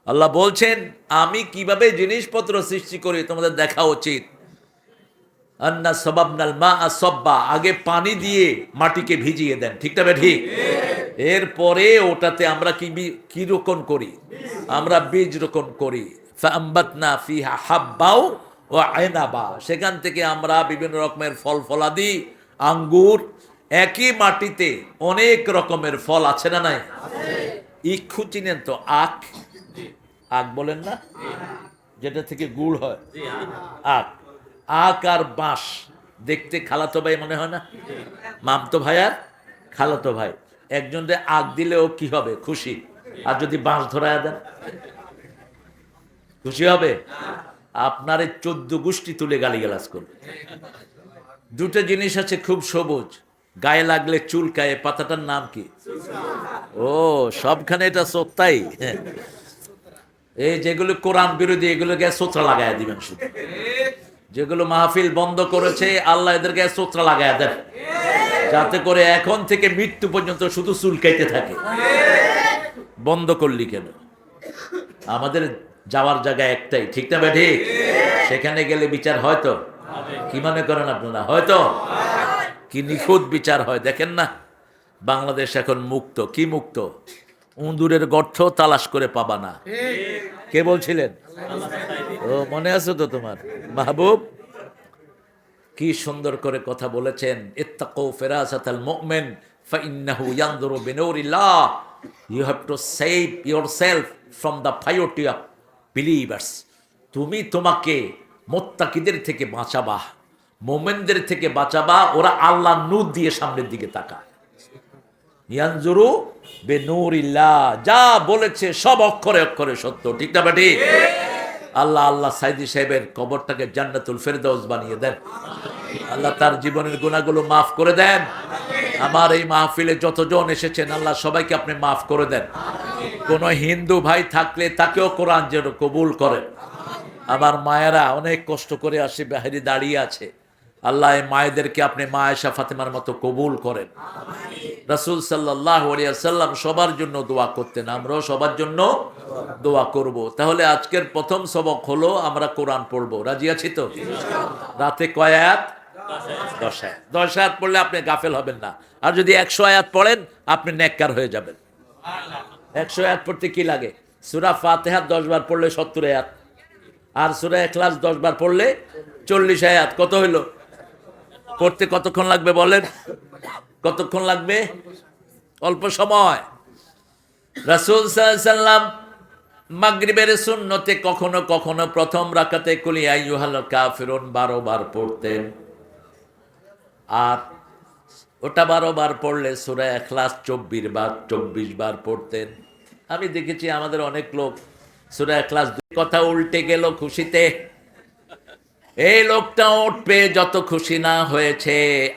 আল্লাহ বলছেন আমি কিভাবে জিনিসপত্র সৃষ্টি করি তোমাদের দেখা উচিত। আন্না সাবাবনাল মাআ সাব্বা, আগে পানি দিয়ে মাটিকে ভিজিয়ে দেন, ঠিক না? ঠিক। এরপরে ওটাতে আমরা কি রোপণ করি? আমরা বীজ রোপণ করি। ফাআমবাতনা ফিহা হাব্বাও ওয়া আনাবা, সেখান থেকে আমরা বিভিন্ন রকমের ফল ফলাদি, আঙ্গুর, একই মাটিতে অনেক রকমের ফল আছে না নাই? ইক্ষু চিনেন তো? আখ, আখ বলেন না, যেটা থেকে গুড় হয়, আখ। আখ আর বাঁশ দেখতে খালাতো ভাই মনে হয় না? মামতো ভাই আর খালাতো ভাই। একজনরে আখ দিলেও কি হবে? খুশি। আর যদি বাঁশ ধরায় দেন, খুশি হবে? আপনার এই 14 গোষ্ঠী তুলে গালিগালাজ করবে। দুটো জিনিস আছে খুব সবুজ, গায়ে লাগলে চুলকায়, পাতাটার নাম কি? ও, সবখানে এটা সত্যাই। এই যেগুলো কোরআন বিরোধী, এগুলো গায়ে সোত্রা লাগায় দিবেন শুধু। যেগুলো মাহফিল বন্ধ করেছে, আল্লাহ এদের গায়ে সোত্রা লাগায় দেন, যাতে করে এখন থেকে মৃত্যু পর্যন্ত শুধু চুলকাইতে থাকে। বন্ধ করলি কেন? আমাদের যাওয়ার জায়গা একটাই, ঠিক না ভাই? ঠিক। সেখানে গেলে বিচার হয়তো, কি মনে করেন আপনারা? হয়তো কি নিখুঁত বিচার হয় দেখেন না। বাংলাদেশ এখন মুক্ত। কি মুক্ত? উন্দুরের গর্ত তালাশ করে পাবা না। কে বলছিলেন? ও, মনে আছে তো তোমার মাহবুব? কি সুন্দর করে কথা বলেছেন, ইত্তাকু ফিরাসাতাল মুমিন ফাইন্নাহু ইয়ানজুরু বিনুরিল্লাহ। You have to save yourself from the purity of believers. তুমি তোমাকে মুত্তাকিদের থেকে বাঁচাবা, মুমিনদের থেকে বাঁচাবা, ওরা আল্লাহর নূর দিয়ে সামনের দিকে তাকায়। ইয়ানজুরু বিনুরিল্লাহ, যা বলেছে সব অক্ষরে অক্ষরে সত্য, ঠিক না বেটি? আল্লাহ আল্লাহ সাইদি সাহেবের কবরটাকে জান্নাতুল ফেরদাউস বানিয়ে দেন। আল্লাহ তার জীবনের গুনাহগুলো মাফ করে দেন। আমার এই মাহফিলে যতজন এসেছেন, আল্লাহ সবাইকে আপনি মাফ করে দেন। কোন হিন্দু ভাই থাকলে তাকেও কোরআন যেন কবুল করেন। আমার মায়েরা অনেক কষ্ট করে আসে, বাহিরে দাঁড়িয়ে আছে, আল্লাহ এই মায়েদেরকে আপনি মা আয়েশা ফাতেমার মতো কবুল করেন। রাসূল সাল্লাল্লাহু আলাইহি ওয়াসাল্লাম সবার জন্য দোয়া করতেন, আমরাও সবার জন্য দোয়া করব। তাহলে আজকের প্রথম সবক হলো আমরা কোরআন পড়বো। রাজি আছি তো? রাতে কয় আয়াত? 10 আয়াত। 10 আয়াত পড়লে আপনি গাফেল হবেন না। আর যদি 100 আয়াত পড়েন আপনি নেককার হয়ে যাবেন। 100 আয়াত পড়তে কি লাগে? সূরা ফাতিহা 10 বার পড়লে 70 আয়াত, আর সূরা ইখলাস 10 বার পড়লে 40 আয়াত। কত হইল? পড়তে কতক্ষণ লাগবে বলেন? কতক্ষণ লাগবে? অল্প সময়। রাসূল সাল্লাল্লাহু আলাইহি সাল্লাম মাগরিবের সুন্নতে কখনো কখনো প্রথম রাকাতে কুল ইয়া আইয়ুহাল কাফিরুন 12 বার পড়তেন, আর ওটা 12 বার পড়লে সূরা ইখলাস 24 বার পড়তেন। আমি দেখেছি আমাদের অনেক লোক সূরা ইখলাস কথা উল্টে গেল খুশিতে। এই লোকটা ওট পেয়ে যত খুশি না হয়েছে,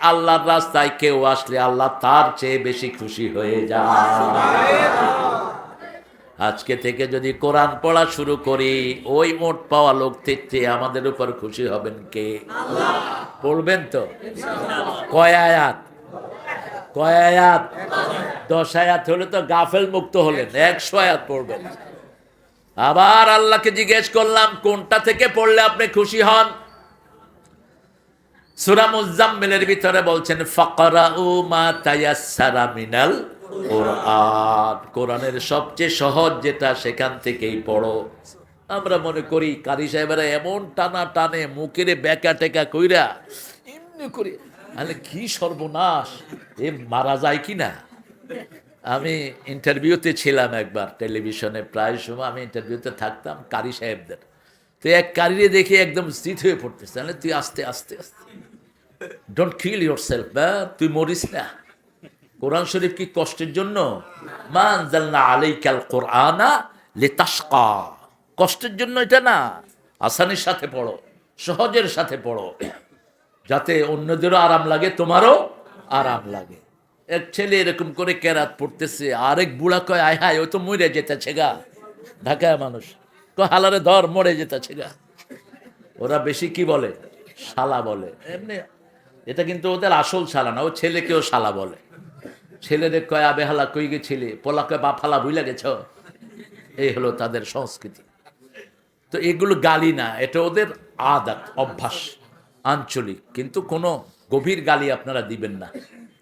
আল্লাহর রাস্তায় কেউ আসলে আল্লাহ তার চেয়ে বেশি খুশি হয়ে যায়। আজকে থেকে যদি কোরআন পড়া শুরু করি, ওই ওট পাওয়া লোক থেকে আমাদের উপর খুশি হবেন কে? পড়বেন তো? কয় আয়াত? কয় আয়াত? 10 আয়াত হলে তো গাফেল মুক্ত হলেন। 100 আয়াত পড়বেন। আবার আল্লাহকে জিজ্ঞেস করলাম, কোনটা থেকে পড়লে আপনি খুশি হন? সূরা মুজাম্মিলের ভিতরে বলছেন, ফাকরাউ মা তায়াসসারা মিনাল কুরআন। কোরআনের সবচেয়ে সহজ যেটা, সেখান থেকেই পড়ো। আমরা মনে করি কারি সাহেবেরা এমন টানা টানে, মুখের বেকা টেকা কইরা এমনি করে, আরে কি সর্বনাশ, এ মারা যায় কি না? আমি ইন্টারভিউতে ছিলাম একবার টেলিভিশনে, প্রায় সময় আমি ইন্টারভিউতে থাকতাম কারি সাহেবদের। তো এক কারিরে দেখে একদম স্থিত হয়ে পড়তেছে, তাহলে তুই আস্তে আস্তে আস্তে, ডোন্ট কিল ইউর সেলফ, তুই মরিস না। কোরআন শরীফ কি কষ্টের জন্য? মা আনজালনা আলাইকাল কুরআনা লিতাশকা, কষ্টের জন্য এটা না। আসানির সাথে পড়ো, সহজের সাথে পড়ো, যাতে অন্যদেরও আরাম লাগে, তোমারও আরাম লাগে। এক ছেলে এরকম করে কেরাত পড়তেছে, আরেক বুড়া কয়, আয় হায়, ও তো মরে যেতেছে গা। ঢাকায় মানুষ কয়, হালারে ধর, মরে যেতেছে গা। ওরা বেশি কি বলে? শালা বলে। এমনি এটা কিন্তু ওদের আসল শালা না, ও ছেলেকেও শালা বলে। ছেলেদের কয়, আবে হালা কই গেছিলি, পোলা কয়, বাপ হালা ভুইলা গেছ। এই হলো তাদের সংস্কৃতি। তো এগুলো গালি না, এটা ওদের আদত, অভ্যাস, আঞ্চলিক। কিন্তু কোনো গভীর গালি আপনারা দিবেন না।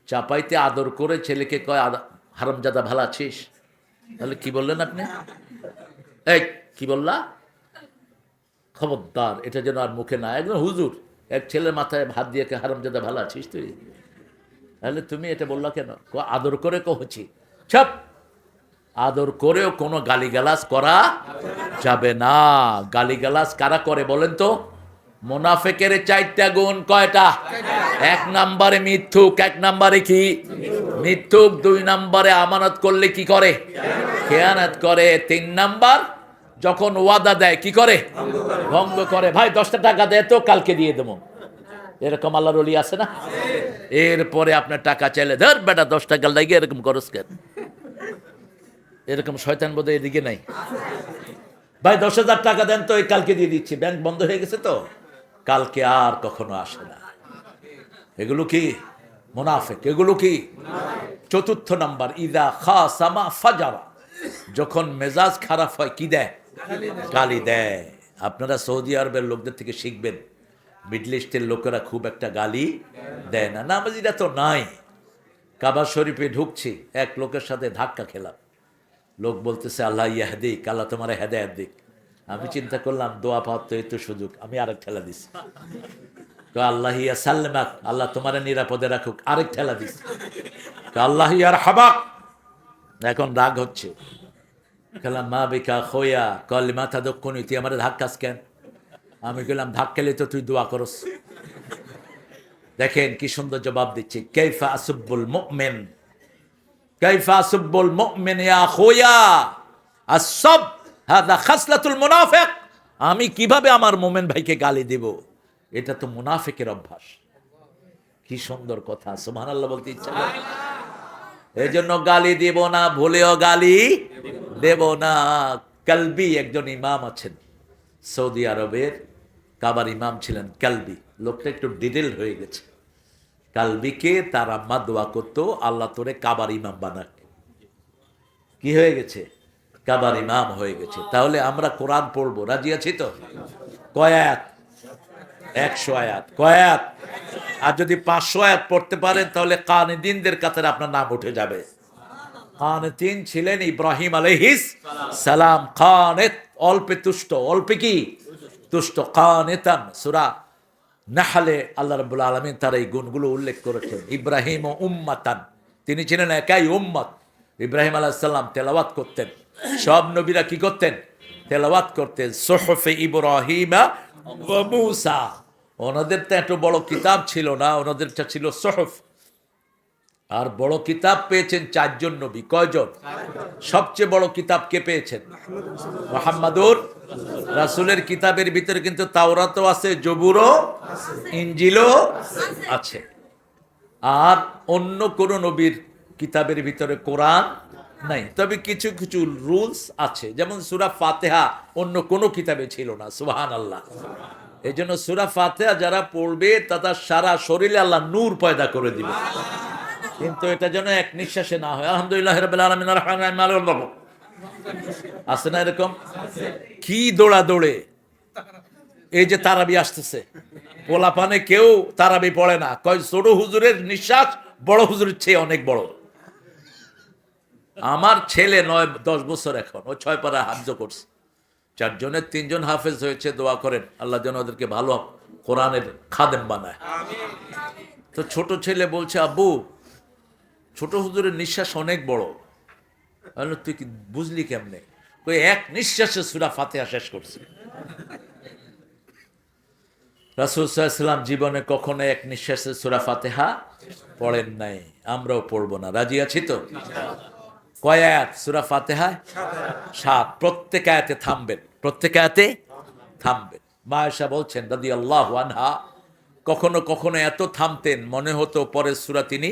চাপাইতে আদর করে ছেলেকে কয়, হারামজাদা ভালো আছিস, তাহলে কি বললেন আপনি? এই কি বললা? খবরদার, এটা যেন আর মুখে না। একদম হুজুর এক ছেলের মাথায় ভাত দিয়ে, হারামজাদা ভালো আছিস তুই, তাহলে তুমি এটা বললা কেন? আদর করে কহছি। ছাপ, আদর করেও কোনো গালিগালাজ করা যাবে না। গালিগালাজ কারা করে বলেন তো? মুনাফিকের 4টা গুণ। কয়টা? 1 নম্বরে মিথ্যুক। 1 নম্বরে কি? মিথ্যুক। 2 নম্বরে আমানত করলে কি করে? খেয়ানত করে। 3 নম্বর যখন ওয়াদা দেয় কি করে? ভঙ্গ করে। ভাই 10টা টাকা দেয় তো, কালকে দিয়ে দেবো। এরকম আল্লাহর ওলি আছে না? এরপরে আপনার টাকা চাইলে, ধর বেটা 10 টাকা লাগে এরকম খরচ কেন? এরকম শয়তান বোধহয় এদিকে নাই। ভাই 10,000 টাকা দেন তো, এই কালকে দিয়ে দিচ্ছি, ব্যাংক বন্ধ হয়ে গেছে তো, কালকে আর কখনো আসে না। এগুলো কি? মুনাফিক। এগুলো কি? 4র্থ নাম্বার, ইদা খাসামা ফাজারা। যখন মেজাজ খারাপ হয় কি দেয়? গালি দেয়। আপনারা সৌদি আরবের লোকদের থেকে শিখবেন। মিডল ইস্টের লোকেরা খুব একটা গালি দেয় না। নামাজিরা তো নাই। কাবা শরীফে ঢুকছি, এক লোকের সাথে ধাক্কা খেলাম। লোক বলতেছে, আল্লাহ ইয়াহদিক, আল্লাহ তোমার হেদায়েত দিক। আমি চিন্তা করলাম, দোয়া পাওয়ার তো এই তো সুযোগ। আমি আরেক ঠেলা দিছি। তো আল্লাহ ইয়া সাল্লামাক, আল্লাহ তোমার নিরাপদে রাখুক। আরেক ঠেলা দিছি। তো আল্লাহ ইয়ার হাবাক। এখন রাগ হচ্ছে। বললাম, মা বিকা খোয়া, কলি মাথা দক্ষিণ, তুই আমার ধাক্কাস কেন? আমি বললাম, ধাক্কালে তো তুই দোয়া করস। দেখেন কি সুন্দর জবাব দিচ্ছে। কাইফা আসুব্বুল মুমিন, কাইফা আসুব্বুল মুমিন ইয়া খোয়া আসব হাদা খাসলাতুল মুনাফিক। আমি কিভাবে আমার মুমিন ভাইকে গালি দেব? এটা তো মুনাফিকের অভ্যাস। কি সুন্দর কথা, সুবহানাল্লাহ বলতে ইচ্ছা করে। এই জন্য গালি দেব না, ভুলেও গালি দেব না। কালবি একজন ইমাম আছেন সৌদি আরবের, কাবার ইমাম ছিলেন কালবি। লোকটা একটু ডিটেল হয়ে গেছে। কালবিকে তার আম্মা দোয়া করতো, আল্লাহ তোরে কাবার ইমাম বানাক। কি হয়ে গেছে? কাবার ইমাম হয়ে গেছে। তাহলে আমরা কোরআন পড়বো, রাজি আছি তো? কয় আয়াত? 100 আয়াত। কয় আয়াত? আর যদি 500 আয়াত পড়তে পারেন, তাহলে কানিদিনদের কাতারে আপনার নাম উঠে যাবে। কানিতিন ছিলেন ইব্রাহিম আলাইহিস সালাম। কানিত, অল্পে তুষ্ট। অল্পে কি? তুষ্ট। কানিতান। সূরা নাহলে আল্লাহ রাব্বুল আলামিন তার এই গুণগুলো উল্লেখ করেছেন। ইব্রাহিম উম্মাতান, তিনি ছিলেন একাই উম্মত। ইব্রাহিম আলাইহিস সালাম তেলাওয়াত করতেন। সব নবীরা কি করতেন? তেলাওয়াত করতেন। সুহুফে ইব্রাহিমা ওয়া মূসা। ওনাদের তো এত বড় কিতাব ছিল না, ওনাদেরটা ছিল সুহুফ। আর বড় কিতাব পেয়েছেন 4 জন নবী। কয়জন? সবচেয়ে বড় কিতাব কে পেয়েছেন? মুহাম্মাদুর রাসূলের কিতাবের ভিতরে কিন্তু তাওরাতও আছে, জবুরও, ইনজিলও আছে। আর অন্য কোন নবীর কিতাবের ভিতরে কোরআন নাই। তবে কিছু কিছু রুলস আছে, যেমন সূরা ফাতিহা অন্য কোন কিতাবে ছিল না। সুবহানাল্লাহ। এই জন্য সূরা ফাতিহা যারা পড়বে তাদের সারা শরীরে আল্লাহ নূর পয়দা করে দিবে। কিন্তু এটা যেন এক নিঃশ্বাসে না হয়। আলহামদুলিল্লাহ রাব্বিল আলামিন আর রাহমানির রহিম মালিকিল ইয়উমিদ্দিন। আছে না এরকম? কি দৌড়া দৌড়ে। এই যে তারাবি আসতেছে, পোলাপানে কেউ তারাবি পড়ে না, কয় ছোট হুজুরের নিঃশ্বাস বড় হুজুরের চেয়ে অনেক বড়। আমার ছেলে 9-10 বছর, এখন ও 6 পারা হাফজ করছে। 4 জনের 3 জন হাফেজ হয়েছে। দোয়া করেন আল্লাহ যেন ওদেরকে ভালো কোরআনের খাদেম বানায়। তো ছোট ছেলে বলছে, আব্বু ছোট হুজুরের নিঃশ্বাস অনেক বড়। তুই কি বুঝলি কেমনে? ওই এক নিঃশ্বাসে সূরা ফাতিহা শেষ করছে। রাসূল সাল্লাল্লাহু আলাইহি ওয়াসাল্লাম জীবনে কখনো এক নিঃশ্বাসে সূরা ফাতিহা পড়েন নাই, আমরাও পড়বো না। রাজি আছি তো? কয় আয়াত সূরা ফাতিহা? 7। প্রত্যেক আয়াতে থামবেন, প্রত্যেক আয়াতে থামবেন। মা আয়েশা বলছেন রাদিয়াল্লাহু আনহা, কখনো কখনো এত থামতেন মনে হতো পরের সূরা তিনি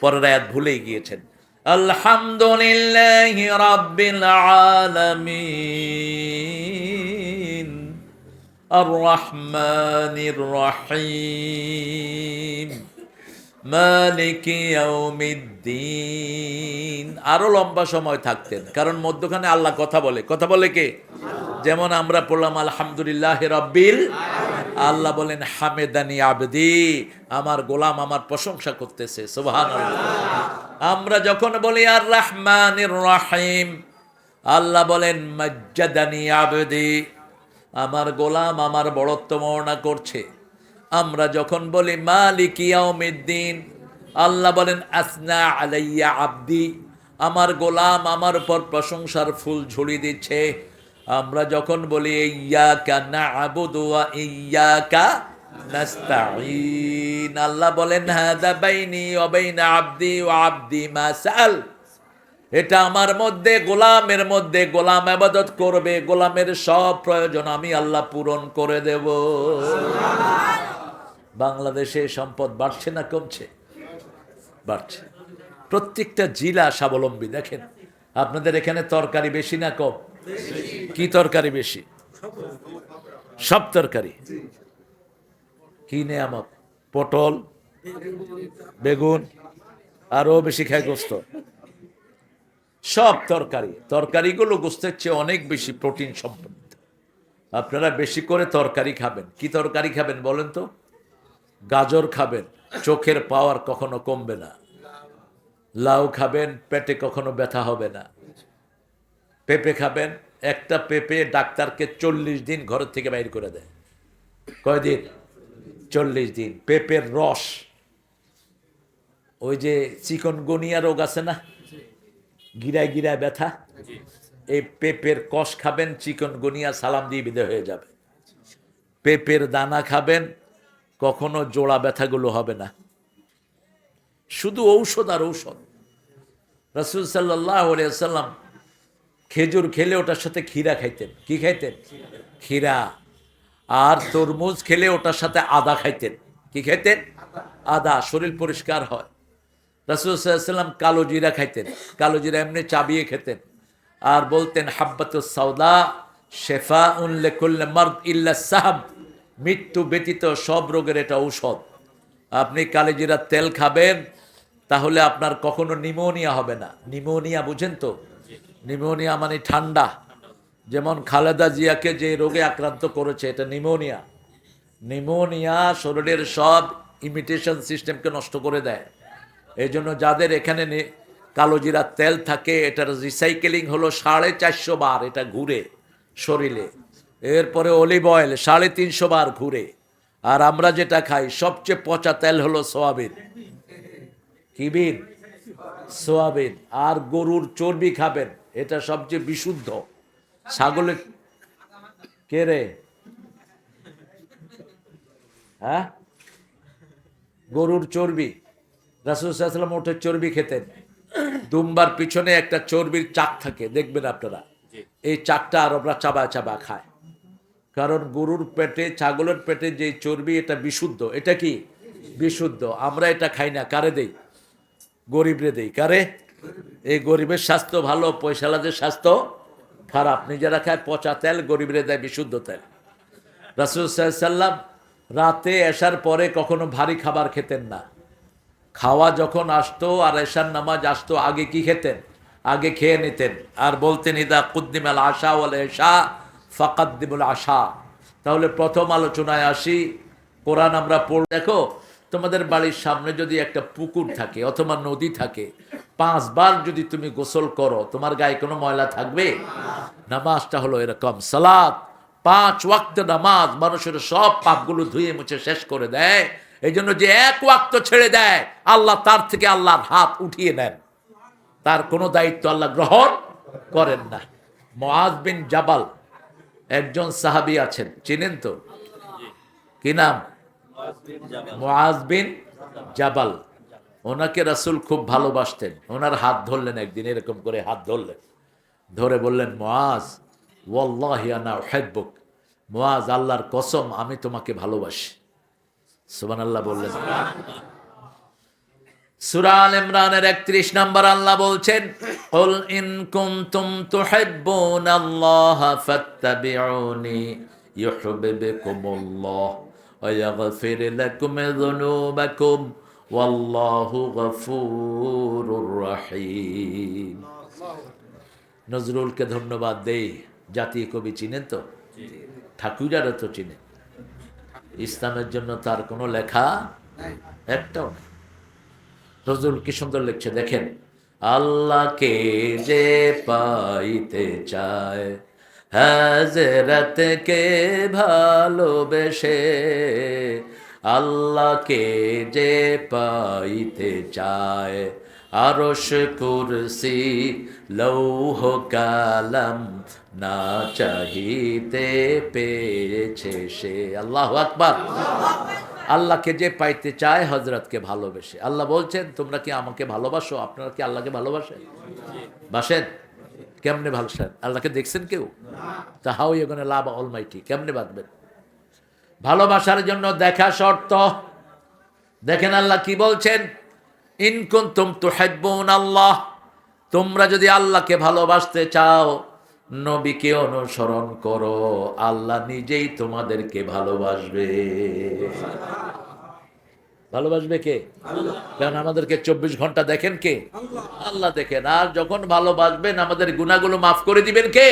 পরের আয়াত ভুলেই গিয়েছেন। আলহামদুলিল্লাহি রাব্বিল আলামিন আর রহমানির রহিম মালিকি ইয়াউমিদ্দিন। আরো লম্বা সময় থাকতেন, কারণ মধ্যখানে আল্লাহ কথা বলে। কথা বলে কে? যেমন আমরা পড়লাম আলহামদুলিল্লাহি রাব্বিল, আল্লাহ বলেন হামেদানি আবদি, আমার গোলাম আমার প্রশংসা করতেছে। সুবহানাল্লাহ। আমরা যখন বলি আর রহমানির রহিম, আল্লাহ বলেন মাজ্জাদানি আবদি, আমার গোলাম আমার বড়ত্ব বর্ণনা করছে। আমরা যখন বলি মালিক ইয়াউমিদ্দিন, আল্লাহ বলেন আসনা আলাইয়া আবদি, আমার গোলাম আমার উপর প্রশংসার ফুল ঝুড়ি দিচ্ছে। আমরা যখন বলি ইয়্যাকা না'বুদু ওয়া ইয়্যাকা নাস্তাঈন, আল্লাহ বলেন হাদা বাইনি ওয়া বাইনা আবদি ওয়া আবদি মা সাআল, এটা আমার মধ্যে গোলামের মধ্যে, গোলাম ইবাদত করবে, গোলামের সব প্রয়োজন আমি আল্লাহ পূরণ করে দেব। বাংলাদেশে সম্পদ বাড়ছে না কমছে? বাড়ছে। প্রত্যেকটা জেলা স্বাবলম্বী। দেখেন আপনাদের এখানে তরকারি বেশি না কম? কি তরকারি বেশি? সব তরকারি। কি নেয়ামত! পটল, বেগুন, আরো বেশি খায় গোস্ত। সব তরকারি, তরকারিগুলো গোস্তের চেয়ে অনেক বেশি প্রোটিন সম্পন্ন। আপনারা বেশি করে তরকারি খাবেন। কি তরকারি খাবেন বলেন তো? গাজর খাবেন, চোখের পাওয়ার কখনো কমবে না। লাউ খাবেন, পেটে কখনো ব্যথা হবে না। পেঁপে খাবেন, একটা পেঁপে ডাক্তারকে 40 দিন ঘরের থেকে বাইর করে দেয়। কয়দিন? 40 দিন। পেঁপের রস, ওই যে চিকনগুনিয়া রোগ আছে না, গিরায় গিরায় ব্যথা, এই পেঁপের কষ খাবেন, চিকনগুনিয়া সালাম দিয়ে বিদায় হয়ে যাবে। পেঁপের দানা খাবেন, কখনো জোড়া ব্যথাগুলো হবে না। শুধু ঔষধ আর ঔষধ। রাসূল সাল্লাল্লাহু আলাইহি ওয়াসাল্লাম খেজুর খেলে ওটার সাথে ক্ষীরা খাইতেন। কি খাইতেন? ক্ষীরা। আর তরমুজ খেলে ওটার সাথে আদা খাইতেন। কি খাইতেন? আদা, শরীর পরিষ্কার হয়। রাসূল সাল্লাল্লাহু আলাইহি ওয়াসাল্লাম কালো জিরা খাইতেন। কালো জিরা এমনি চাবিয়ে খেতেন। আর বলতেন হাব্বাতুস সাওদা শিফাউন লিকুল্লি মারদ ইল্লা সাহাব, মৃত্যু ব্যতীত সব রোগের এটা ঔষধ। আপনি কালোজিরার তেল খাবেন, তাহলে আপনার কখনো নিউমোনিয়া হবে না। নিউমোনিয়া বুঝেন তো? নিউমোনিয়া মানে ঠান্ডা। যেমন খালেদা জিয়াকে যে রোগে আক্রান্ত করেছে, এটা নিউমোনিয়া। নিউমোনিয়া শরীরের সব ইমিটেশন সিস্টেমকে নষ্ট করে দেয়। এই জন্য যাদের এখানে কালোজিরার তেল থাকে, এটার রিসাইকেলিং হলো 450 বার, এটা ঘুরে শরীরে। এরপরে অলিভ অয়েল 350 বার ঘুরে। আর আমরা যেটা খাই সবচেয়ে পচা তেল হলো সোয়াবিন। কি বিন? সোয়াবিন। আর গরুর চর্বি খাবেন, এটা সবচেয়ে বিশুদ্ধ। ছাগলের কে রে? হ্যাঁ, গরুর চর্বি রাসূল সাল্লাল্লাহু আলাইহি ওয়াসাল্লাম উটের চর্বি খেতেন। দুম্বার পিছনে একটা চর্বির চাক থাকে, দেখবেন আপনারা। এই চাকটা আরবরা চাবা চাবা খায়, কারণ গরুর পেটে, ছাগলের পেটে যে চর্বি, এটা বিশুদ্ধ। এটা কি বিশুদ্ধ? আমরা এটা খাই না, কারে দেই? গরিবরে দেই। কারে? এই গরিবের স্বাস্থ্য ভালো, পয়সালাদের স্বাস্থ্য খারাপ। নিজেরা খায় পচা তেল, গরিবরে দেয় বিশুদ্ধ তেল। রাসূল সাল্লাল্লাহু আলাইহি ওয়াসাল্লাম রাতে এশার পরে কখনো ভারী খাবার খেতেন না। খাওয়া যখন আসতো আর এশার নামাজ আসতো, আগে কি খেতেন? আগে খেয়ে নিতেন, আর বলতেন ইদা কুদ্দিমাল আশা ওয়াল এশা ফাকাদ্দিমুল আশা। তাহলে প্রথম আলোচনায় আসি। কোরআন আমরা পড়ব। দেখো, তোমাদের বাড়ির সামনে যদি একটা পুকুর থাকে অথবা নদী থাকে, 5 বার যদি তুমি গোসল করো, তোমার গায়ে কোনো ময়লা থাকবে? নামাজটা হলো এরকম। সালাত, 5 ওয়াক্ত নামাজ মানুষের সব পাপগুলো ধুয়ে মুছে শেষ করে দেয়। এই জন্য যে 1 ওয়াক্ত ছেড়ে দেয়, আল্লাহ তার থেকে আল্লাহর হাত উঠিয়ে নেন, তার কোনো দায়িত্ব আল্লাহ গ্রহণ করেন না। মুআজ বিন জাবাল একজন সাহাবী আছেন, চিনেন তো? কি নাম? মুআজ বিন জাবাল। ওনাকে রাসূল খুব ভালোবাসতেন। ওনার হাত ধরলেন একদিন, এরকম করে হাত ধরলেন, ধরে বললেন, মুআজ ওয়াল্লাহি আনা উহিব্বুক। মুআজ, আল্লাহর কসম আমি তোমাকে ভালোবাসি। সুবহানাল্লাহ বললেন। সূরা আল ইমরানের 31 নম্বর আল্লাহ বলছেন, কুল ইন কুনতুম তুহিব্বুনাল্লাহা ফাত্তাবিউনি ইউহিব্বুকুমুল্লাহ ওয়া ইয়াগফির লাকুম যুনুবাকুম ওয়াল্লাহু গফুরুর রহিম। নজরুলকে ধন্যবাদ দেই, জাতীয় কবি চিনেন তো? ঠাকুরারও তো চিনেন। ইসলামের জন্য তার কোনো লেখা একটাও নেই। নজরুল কি সুন্দর লিখছে দেখেন, আল্লাহকে যে পাইতে চায় হাজরতকে ভালোবেসে, আল্লাহকে যে পাইতে চায় আরশ কুরসি লৌহ কালাম না চাহিতে পেয়েছে সে। আল্লাহু আকবার। আল্লাহকে যে পাইতে চায় হযরতকে ভালোবেসে। আল্লাহ বলছেন, তোমরা কি আমাকে ভালোবাসো? আপনারা কি আল্লাহকে ভালোবাসেন? বাসেন? কেমনে ভালোবাসেন? আল্লাহকে দেখছেন কেউ? তা how you gonna love almighty? কেমনে বাঁচবেন? ভালোবাসার জন্য দেখা শর্ত। দেখেন আল্লাহ কি বলছেন, ইন কুনতুম তুহিব্বুনাল্লাহ, তোমরা যদি আল্লাহকে ভালোবাসতে চাও নবীকে অনুসরণ করো, আল্লাহ নিজেই তোমাদেরকে ভালোবাসবে। ভালোবাসবে কে? কারণ আমাদেরকে 24 ঘন্টা দেখেন কে? আল্লাহ দেখেন। আর যখন ভালোবাসবেন আমাদের গুনাহগুলো মাফ করে দিবেন কে?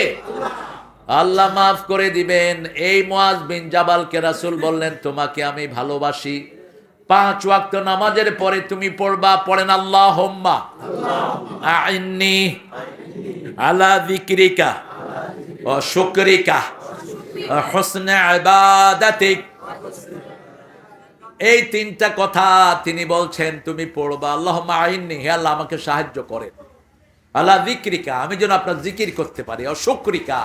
আল্লাহ মাফ করে দিবেন। এই মুআজ বিন জাবালকে রাসূল বললেন, তোমাকে আমি ভালোবাসি। 5 ওয়াক্ত নামাজের পরে তুমি পড়বা, পড়েন আল্লাহুম্মা আইন্নি আলা যিকরিকা ওয়া শুকরিকা ওয়া হুসনি ইবাদাতিক। এই 3টা কথা তিনি বলছেন তুমি পড়বা। আল্লাহুম্মা আইন্নি, হে আল্লাহ আমাকে সাহায্য করেন। আলা যিকরিকা, আমি যেন আপনার জিকির করতে পারি। ওয়া শুকরিকা,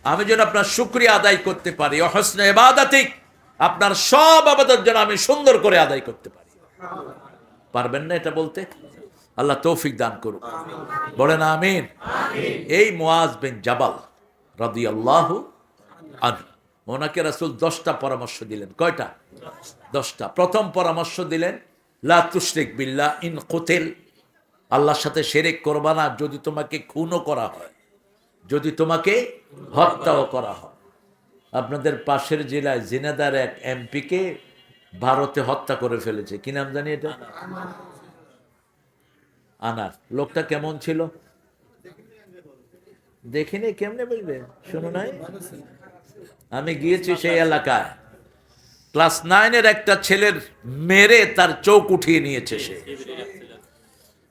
আমি যেন আপনার শুকরিয়া আদায় করতে পারি। ওয়া হুসনি ইবাদাতিক, আপনার সব ইবাদত যেন আমি সুন্দর করে আদায় করতে পারি। পারবেন না এটা বলতে? আল্লাহ তৌফিক দান করুক, বলেন আমিন। এই মুআজ বিন জাবাল রাদিয়াল্লাহু আনহু, ওনাকে রাসূল 10টা পরামর্শ দিলেন। কয়টা? 10টা। প্রথম পরামর্শ দিলেন, লা তুশরিক বিল্লাহ ইন কুতিল, আল্লাহর সাথে শিরক করবা না যদি তোমাকে খুনও করা হয়, যদি তোমাকে হত্যাও করা হয়। আপনাদের পাশের জেলায় জিনেদার এক এমপিকে ভারতে হত্যা করে ফেলেছে। কি নাম জানি এটা? আনার। লোকটা কেমন ছিল দেখিনি, কেমনে বলবে? শুনো নাই? আমি গিয়েছি সেই এলাকায়। ক্লাস 9-এর একটা ছেলের মেরে তার চোখ উঠিয়ে নিয়েছে সে।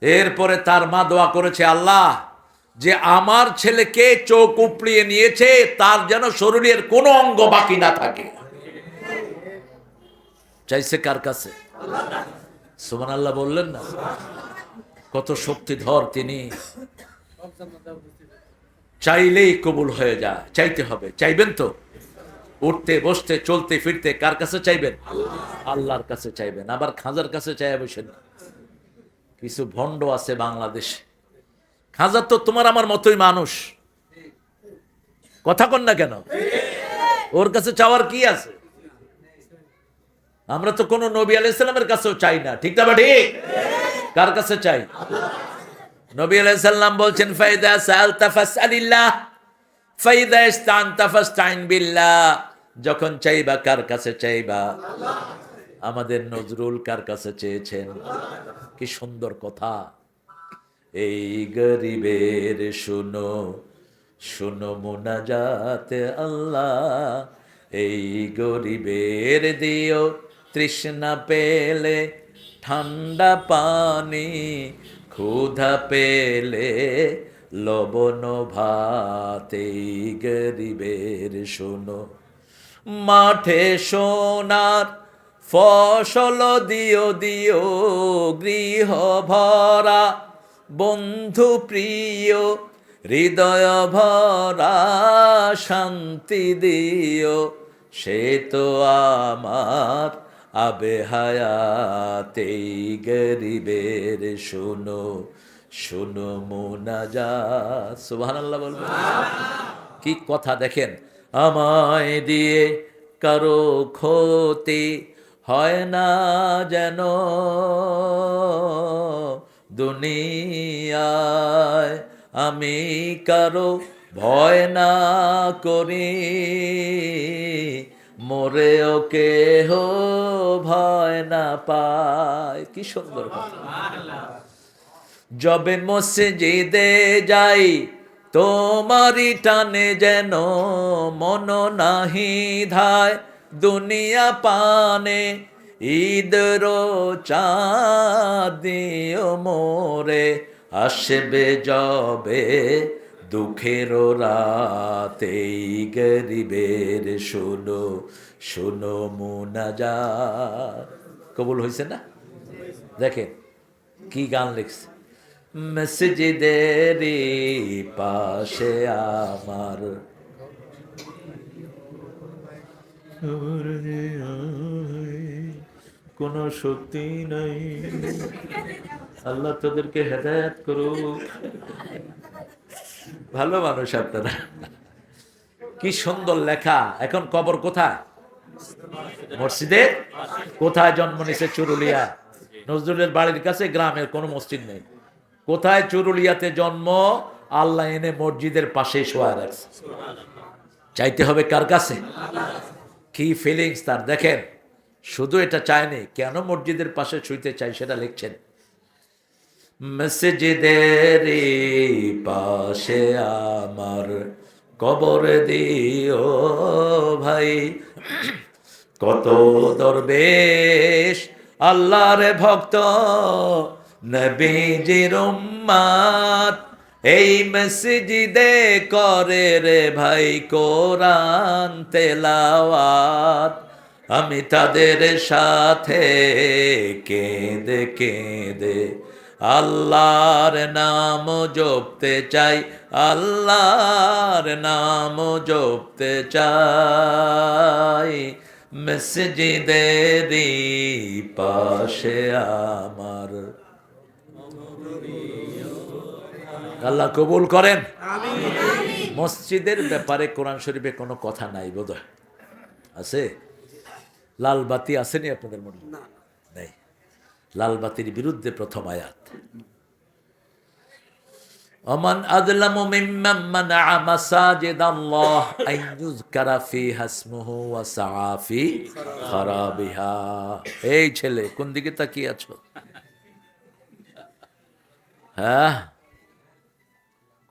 এরপরে তার মা দোয়া করেছে, আল্লাহ যে আমার ছেলেকে চোখ উপড়িয়ে নিয়েছে তার যেন শরীরের কোনো অঙ্গ বাকি না থাকে। চাইছে কার কাছে? সুবহানাল্লাহ বললেন না? কত শক্তিধর তিনি। চাইলেই কবুল হয়ে যায়। চাইতে হবে। চাইবেন তো? উঠতে বসতে চলতে ফিরতে কার কাছে চাইবেন? আল্লাহর কাছে চাইবেন। আবার খাজার কাছে চাইয়া বসেন। কিছু ভণ্ড আছে বাংলাদেশে। খাজা তো তোমার আমার মতোই মানুষ, কথা কন না কেন? ওর কাছে চাওয়ার কি আছে? আমরা তো কোন নবী আলাইহিস সালামের কাছেও চাই না, ঠিক না ঠিক? কার কাছে চাই? নবী আলাইহিস সালাম বলছেন, ফাইদা সালতা ফাসআলিল্লাহ ফাইদা ইসতানতা ফাসতাইন বিল্লাহ। যখন চাইবা কার কাছে চাইবা? আমাদের নজরুল কার কাছে চেয়েছেন? কি সুন্দর কথা! এই গরিবের শুনো শুনো মুনাজাতে আল্লাহ, এই গরিবের দিও তৃষ্ণা পেলে ঠান্ডা পানি, ক্ষুধা পেলে লবণ ভাত। এই গরিবের শুনো, মাঠে সোনার ফসল দিও দিও, গৃহ ভরা বন্ধু প্রিয়, হৃদয় ভরা শান্তি দিও, সে তো আমার আবে হায়াত। এই গরিবের শুনো শুনো মুনাজাত। সুবহানাল্লাহ বলবেন। কি কথা দেখেন, আমায় দিয়ে কারো ক্ষতি হয় না যেন দুনিয়ায়, আমি কারো ভয় না করি, মরেও কেহ ভয় না পায়। কি সুন্দর কথা! যবে মসজিদে যাই তোমারি টানে যেন, মন নাহি ধায় দুনিয়া পানে, ঈদের চাঁদ দিও মোরে, আসবে যবে দুঃখের রাতে। এই গরিবের শুনো শুনো মুনাজাত। কবুল হয়েছে না? দেখেন কি গান লিখছে, মসজিদের পাশে আমার কোন শক্তি নাই, আল্লাহ তোদেরকে হেদায়েত করুক। ভালো মানুষ আপনারা। কি সুন্দর লেখা। এখন কবর কোথায়? মসজিদে। কোথায় জন্ম নিছে? চুরুলিয়া। নজরুলের বাড়ির কাছে গ্রামের কোনো মসজিদ নেই। কোথায়? চুরুলিয়াতে জন্ম, আল্লাহ এনে মসজিদের পাশে শোয়া রাখছে। চাইতে হবে কার কাছে? কি ফিলিংস তার দেখেন। শুধু এটা চায়নি, কেন মসজিদের পাশে শুইতে চাই সেটা লিখছেন। মসজিদের পাশে আমার কবর দিও ভাই, কত দরবেশ আল্লাহর ভক্ত নবীজির উম্মত, এই মসজিদে করে রে ভাই কোরআন তেলাওয়াত। আমি তাদের সাথে কেঁদে কেঁদে আল্লাহর নাম জপতে চাই, আল্লাহর নাম জপতে চাই, মসজিদের পাশে আমার। আল্লাহ কবুল করেন। মসজিদের ব্যাপারে কোরআন শরীফে কোনো কথা নাই বোধহয়, আছে? লাল বাতি আসেনি আপনাদের মনে? নেই। লাল বাতির বিরুদ্ধে প্রথম আয়াত, ওমান আযলামু মিম্মান মানআ মাসাজিদাল্লাহ আন ইউযকারা ফীহা ইসমুহু ওয়া সাআ ফী খারাবিহা। এই ছেলে কোন দিকে তাকিয়ে আছো? হ্যাঁ,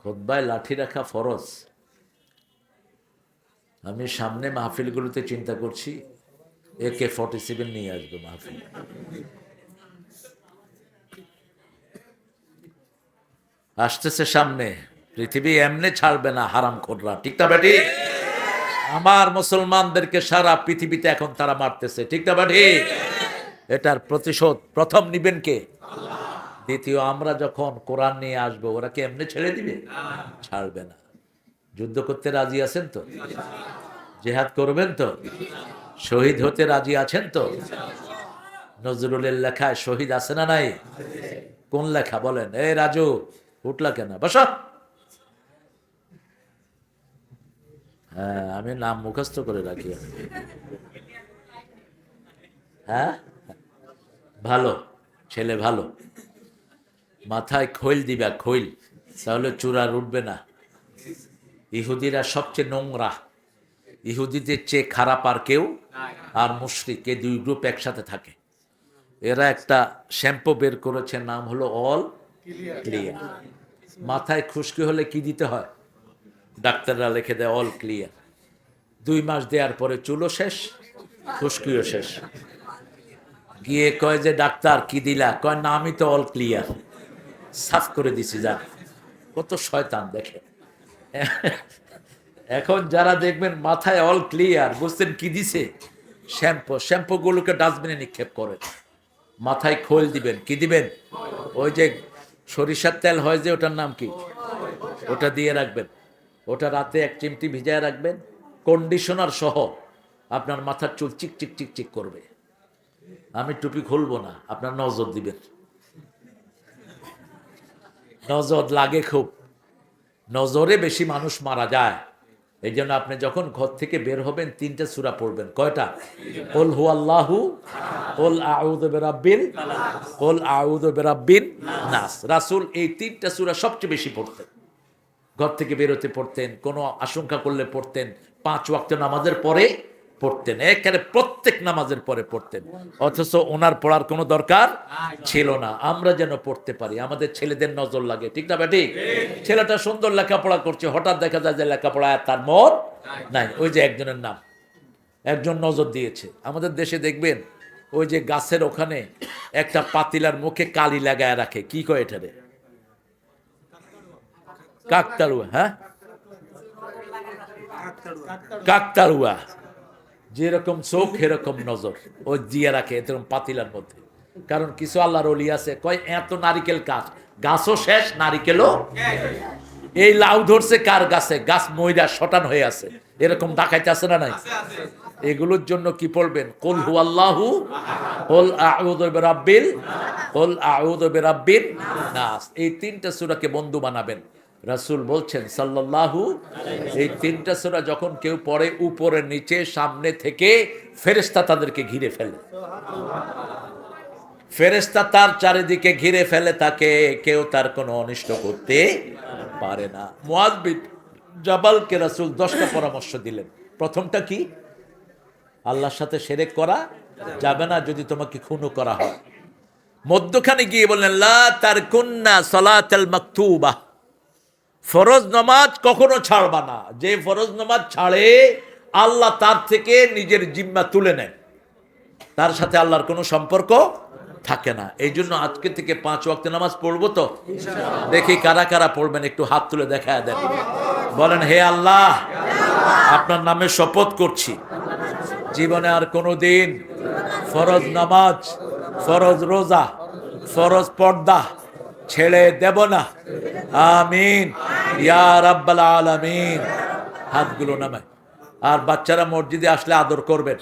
খুতবায় লাঠি রাখা ফরজ। আমি সামনে মাহফিলগুলোতে চিন্তা করছি AK-47 নিয়ে আসবো মাহফিল। আসতেছে সামনে, পৃথিবী এমনি ছাড়বে না হারামখোররা, ঠিক না বেটি? আমার মুসলমানদেরকে সারা পৃথিবীতে এখন তারা মারতেছে, ঠিক না বেটি? এটার প্রতিশোধ প্রথম নিবেন কে? দ্বিতীয়, আমরা যখন কোরআন নিয়ে আসবো ওরা কি এমনি ছেড়ে দিবে? ছাড়বে না। যুদ্ধ করতে রাজি আছেন তো? জিহাদ করবেন তো? শহীদ হতে রাজি আছেন তো? নজরুলের লেখায় শহীদ আছে না নাই? কোন লেখা বলেন? এই রাজু, উঠলা কেন? বসো। হ্যাঁ, আমি নাম মুখস্থ করে রাখি। হ্যাঁ, ভালো ছেলে, ভালো। মাথায় খৈল দিবা, খৈল, তাহলে চূড়া উঠবে না। ইহুদিরা সবচেয়ে নোংরা, ইহুদিদের চেয়ে খারাপ আর কেউ, আর মুশরিক, এই দুই গ্রুপ একসাথে থাকে। এরা একটা শ্যাম্পু বের করেছে, নাম হলো অল ক্লিয়ার। মাথায় খুশকি হলে কি দিতে হয়? ডাক্তাররা লিখে দেয় অল ক্লিয়ার। 2 মাস দেওয়ার পরে চুলও শেষ, খুশকিও শেষ। গিয়ে কয় যে ডাক্তার কি দিলা? কয় না, আমি তো অল ক্লিয়ার, সাফ করে দিছি। যা, কত শয়তান দেখে। এখন যারা দেখবেন মাথায় অল ক্লিয়ার, বুঝছেন কি দিছে? শ্যাম্পু। শ্যাম্পুগুলোকে ডাস্টবিনে নিক্ষেপ করেন। মাথায় খোল দিবেন, কি দিবেন? ওই যে সরিষার তেল হয় যে, ওটার নাম কি? ওটা দিয়ে রাখবেন। ওটা রাতে 1 চিমটি ভিজায় রাখবেন, কন্ডিশনার সহ। আপনার মাথার চুল চিক চিক চিক চিক করবে। আমি টুপি খুলবো না, আপনার নজর দিবেন। নজর লাগে খুব, নজরে বেশি মানুষ মারা যায়। এই জন্য আপনি যখন ঘর থেকে বের হবেন 3টা সূরা পড়বেন। কয়টা? কুল হুয়াল্লাহু, কুল আউযু বিরাব্বিল, কুল আউযু বিরাব্বিন নাস। রাসূল এই 3টা সূরা সবচেয়ে বেশি পড়তেন। ঘর থেকে বেরোতে পড়তেন, কোনো আশঙ্কা করলে পড়তেন, 5 ওয়াক্ত নামাজের পরে পড়তেন, একেবারে প্রত্যেক নামাজের পরে পড়তেন। অথচ ওনার পড়ার কোনো দরকার ছিল না। আমরা যেন পড়তে পারি, আমাদের ছেলেদের নজর লাগে, ঠিক না ঠিক? ছেলেটা সুন্দর লেখাপড়া করছে, হঠাৎ দেখা যায় যে লেখাপড়ায় তার মন নাই। ওই যে একজনের নাম, একজন নজর দিয়েছে। আমাদের দেশে দেখবেন ওই যে গাছের ওখানে একটা পাতিলার মুখে কালি লাগায় রাখে, কি কয় এটারে? কাকতাড়ুয়া। হ্যাঁ, কাকতাড়ুয়া। যেরকম চোখ এরকম নজর, ও দিয়ে রাখে এরকম পাতিলার মধ্যে। কারণ কিছু আল্লাহর ওলি আছে, কয় এত নারিকেল গাছ, গাছও শেষ, নারিকেলও। এই লাউ ধরছে কার গাছে? গাছ ময়রা শটান হয়ে আছে, এরকম ডাকাইতে আছে না নাই? এগুলোর জন্য কি পড়বেন? কুল হুয়াল্লাহু, কুল আউযু বিরাব্বিল, কুল আউযু বিরাব্বিন নাস। এই 3টা সূরাকে বন্ধু বানাবেন। রাসূল বলছেন সাল্লাল্লাহু, এই 3টা সূরা যখন কেউ পড়ে, উপরে নিচে সামনে থেকে ফেরেশতা তাদেরকে ঘিরে ফেলে। ফেরেশতা তার চারিদিকে ঘিরে ফেলে তাকে, কেউ তার কোনো অনিষ্ট করতে পারে না। মুআয বিন জাবালকে রাসূল 10টা পরামর্শ দিলেন। প্রথমটা কি? আল্লাহর সাথে শিরক করা যাবে না যদি তোমাকে খুনও করা হয়। মধ্যখানে গিয়ে বললেন লা তারকুন্না সালাতাল মাকতুবা, ফরজ নামাজ কখনো ছাড়বা না। যে ফরজ নামাজ ছাড়ে, আল্লাহ তার থেকে নিজের জিম্মা তুলে নেন, তার সাথে আল্লাহর কোনো সম্পর্ক থাকে না। এই জন্য আজকে থেকে 5 ওয়াক্ত নামাজ পড়বো তো? দেখি কারা কারা পড়বেন, একটু হাত তুলে দেখায় দেন। বলেন, হে আল্লাহ, আপনার নামে শপথ করছি, জীবনে আর কোনো দিন ফরজ নামাজ, ফরজ রোজা, ফরজ পর্দা ছেড়ে দেব না। আমিন ইয়া রাব্বাল আলামিন। হাতগুলো নামায়। আর বাচ্চারা মসজিদে আসলে আদর করবেন।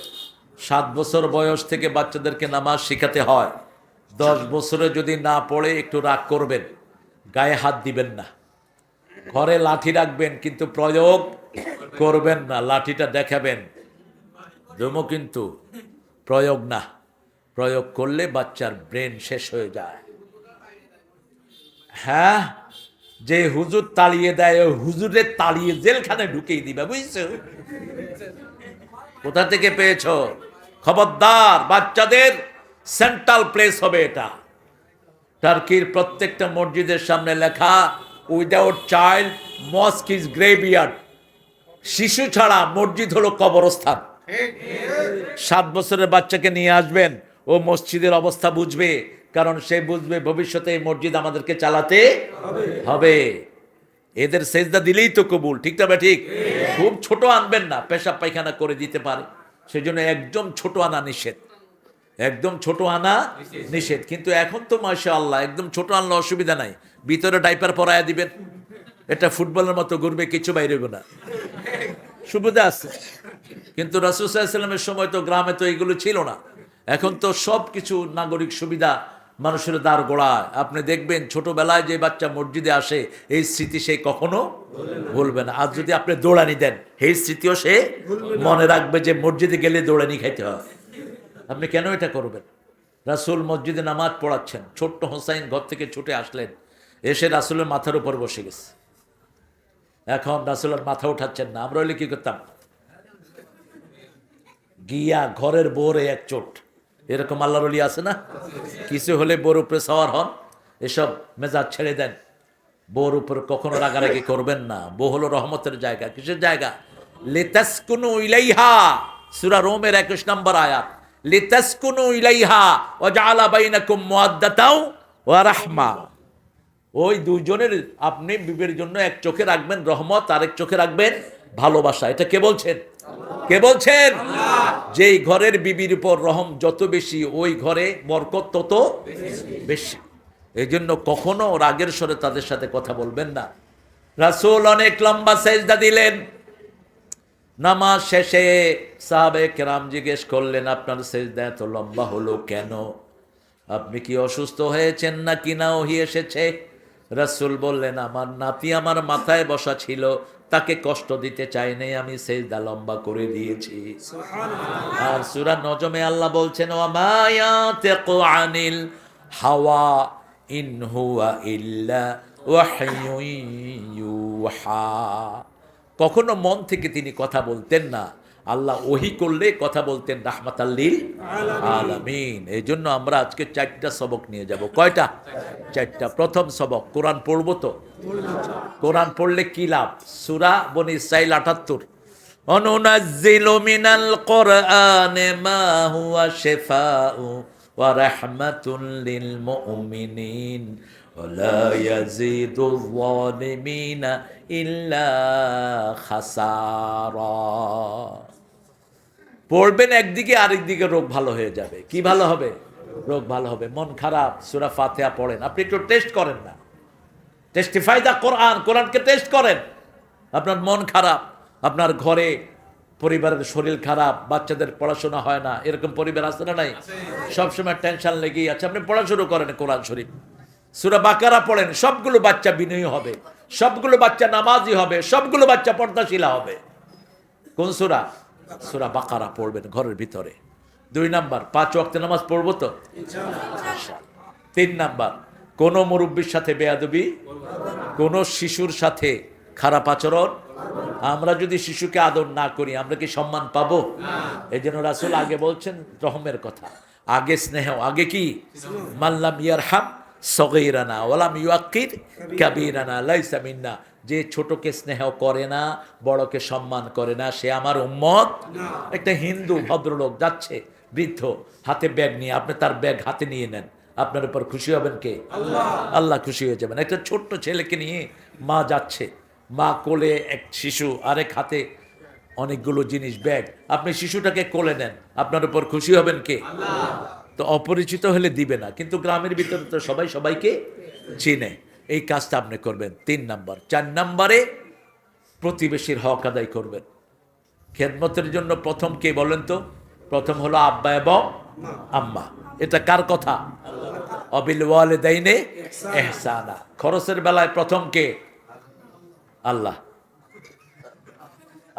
7 বছর বয়স থেকে বাচ্চাদেরকে নামাজ শিখাতে হয়। 10 বছরে যদি না পড়ে একটু রাগ করবেন, গায়ে হাত দিবেন না। ঘরে লাঠি রাখবেন, কিন্তু প্রয়োগ করবেন না। লাঠিটা দেখাবেন, ধুমো, কিন্তু প্রয়োগ না। প্রয়োগ করলে বাচ্চার ব্রেন শেষ হয়ে যায়। হ্যাঁ, যে হুজুর তাড়িয়ে দেয়, ওই হুজুরের তাড়িয়ে জেলখানে ঢুকিয়ে দিবে, বুঝছো? কোথা থেকে পেয়েছ? খবরদার, বাচ্চাদের সেন্ট্রাল প্লেস হবে এটা। টার্কির প্রত্যেকটা মসজিদের সামনে লেখা, উইদাউট চাইল্ড মস্ক ইজ গ্রেভইয়ার্ড। শিশু ছাড়া মসজিদ হলো কবরস্থান। 7 বছরের বাচ্চাকে নিয়ে আসবেন, ও মসজিদের অবস্থা বুঝবে, কারণ সে বুঝবে ভবিষ্যতে এই মসজিদ আমাদেরকে চালাতে হবে। এদের সেজদা দিলেই তো কবুল, ঠিক না? ঠিক। খুব ছোট আনবেন না, পেশাব পায়খানা করে দিতে পারে। সেজন্য একদম ছোট আনা নিষেধ, একদম ছোট আনা নিষেধ। কিন্তু এখন তো মাশাআল্লাহ একদম ছোট আনলে অসুবিধা নাই, ভিতরে ডাইপার পরায়া দিবেন, এটা ফুটবলের মতো ঘুরবে, কিছু বাইরে না, সুবিধা আছে। কিন্তু রাসূল সাল্লাল্লাহু আলাইহি ওয়াসাল্লামের সময় তো গ্রামে তো এগুলো ছিল না। এখন তো সব কিছু নাগরিক সুবিধা মানুষের দ্বার গোড়ায়। আপনি দেখবেন ছোটবেলায় যে বাচ্চা মসজিদে আসে এই স্মৃতি সে কখনো ভুলবে না। আর যদি আপনি দৌড়ানি দেন এই স্মৃতিও সে মনে রাখবে যে মসজিদে গেলে দৌড়ানি খাইতে হয়। আপনি কেন এটা করবেন? রাসূল মসজিদে নামাজ পড়াচ্ছেন, ছোট্ট হোসাইন ঘর থেকে ছুটে আসলেন, এসে রাসূলের মাথার উপর বসে গেছে। এখন রাসূলের মাথা উঠাচ্ছেন না। আমরা হলে কি করতাম? গিয়া ঘরের বোরে এক চোট, এরকম আল্লাহর ওলি আছে না? কিছু হলে বোর উপরে সওয়ার হন, এসব মেজাজ ছেড়ে দেন। বোর উপর কখনো রাগারাগি করবেন না। বউ হলো রহমতের জায়গা। কিসের জায়গা? লিতাসকুনু ইলাইহা, সূরা রোমের 21 নম্বর আয়াত। লিতাসকুনু ইলাইহা ওয়া জাআলা বাইনাকুম মুওয়াদ্দাতাও ওয়া রাহমা। ওই দুইজনের, আপনি বিবির জন্য এক চোখে রাখবেন রহমত, আরেক চোখে রাখবেন ভালোবাসা। এটা কে বলছেন? কে বলছেন? যেই ঘরের বিবির উপর রহম যত বেশি, ওই ঘরে বরকত তত বেশি। এই জন্য কখনো রাগের স্বরে তাদের সাথে কথা বলবেন না। রাসূল অনেক লম্বা সেজদা দিলেন। নামাজ শেষে সাহাবে কেরাম জিজ্ঞেস করলেন, আপনার সেজদা এত লম্বা হলো কেন? আপনি কি অসুস্থ হয়েছেন নাকি না ওহী এসেছে? রাসূল বললেন, আমার নাতি আমার মাথায় বসা ছিল, তাকে কষ্ট দিতে চাই নাই, আমি সেজদা লম্বা করে দিয়েছি। আর সূরা নজমে আল্লাহ বলছেন, ওয়া মা ইয়াতিকু আনিল হাওয়া ইন হুয়া ইল্লা ওয়াহয়ুন ইউহা। কখনো মন থেকে তিনি কথা বলতেন না, আল্লাহ ওহী করলে কথা বলতেন রাহমাতাল লিল আলামিন। এই জন্য আমরা আজকে 4টা সবক নিয়ে যাব। কয়টা? 4টা। প্রথম সবক, কোরআন পড়ব তো? কোরআন পড়লে কি লাভ? সূরা বনী ইসরাঈল 78। অনুনাজ্জিলু মিনাল কোরআনি মা হুয়া শিফাউ ওয়া রাহমাতুল লিল মুমিনিন ওয়া লা ইয়াজিদুয যালিমিনা ইল্লা খাসারা। পড়বেন একদিকে, আরেকদিকে রোগ ভালো হয়ে যাবে। কি ভালো হবে? রোগ ভালো হবে। মন খারাপ, সূরা ফাতিহা পড়েন। আপনি একটু টেস্ট করেন না? টেস্টিফাই দা কোরআন, কোরআনকে টেস্ট করেন। আপনার মন খারাপ, আপনার ঘরে পরিবারের শরীর খারাপ, বাচ্চাদের পড়াশোনা হয় না, এরকম পরিবার আছে না নাই? সবসময় টেনশন লেগেই আছে। আপনি পড়া শুরু করেন কোরআন শরীফ, সূরা বাকারা পড়েন। সবগুলো বাচ্চা বিনয়ী হবে, সবগুলো বাচ্চা নামাজি হবে, সবগুলো বাচ্চা পর্দাশীলা হবে। কোন সূরা? সূরা বাকারা পড়বেন ঘরের ভিতরে। 2 নাম্বার, 5 ওয়াক্ত নামাজ পড়বো তো ইনশাআল্লাহ। 3 নাম্বার, কোন মুরব্বির সাথে বেয়াদবি, কোন শিশুর সাথে খারাপ আচরণ। আমরা যদি শিশুকে আদর না করি, আমরা কি সম্মান পাবো? এই জন্য রাসূল আগে বলছেন রহমের কথা, আগে স্নেহ, আগে কি? মাল্লাম ইয়ারহাম সগীরানা ওয়ালাম ইউআক্কির কাবীরানা লাইসা মিন্না। যে ছোটকে স্নেহ করে না, বড়কে সম্মান করে না, সে আমার উম্মত না। একটা হিন্দু ভদ্রলোক যাচ্ছে, বৃদ্ধ, হাতে ব্যাগ নিয়ে, আপনি তার ব্যাগ হাতে নিয়ে নেন, আপনার উপর খুশি হবেন কে? আল্লাহ। আল্লাহ খুশি হয়ে যাবেন। একটা ছোট্ট ছেলেকে নিয়ে মা যাচ্ছে, মা কোলে এক শিশু, আরেক হাতে অনেকগুলো জিনিস, ব্যাগ। আপনি শিশুটাকে কোলে নেন, আপনার উপর খুশি হবেন কে? আল্লাহ। তো অপরিচিত হলে দিবে না, কিন্তু গ্রামের ভিতরে তো সবাই সবাইকে চিনে। এই কাজটা আপনি করবেন। 3 নাম্বার। 4 নাম্বারে প্রতিবেশীর হক আদায় করবেন। খেদমতের জন্য প্রথম কে বলেন তো? প্রথম হলো আব্বা এবং আম্মা। এটা কার কথা? অবিল ওয়ালিদাইনে ইহসানা। খরচের বেলায় প্রথম কে? আল্লাহ।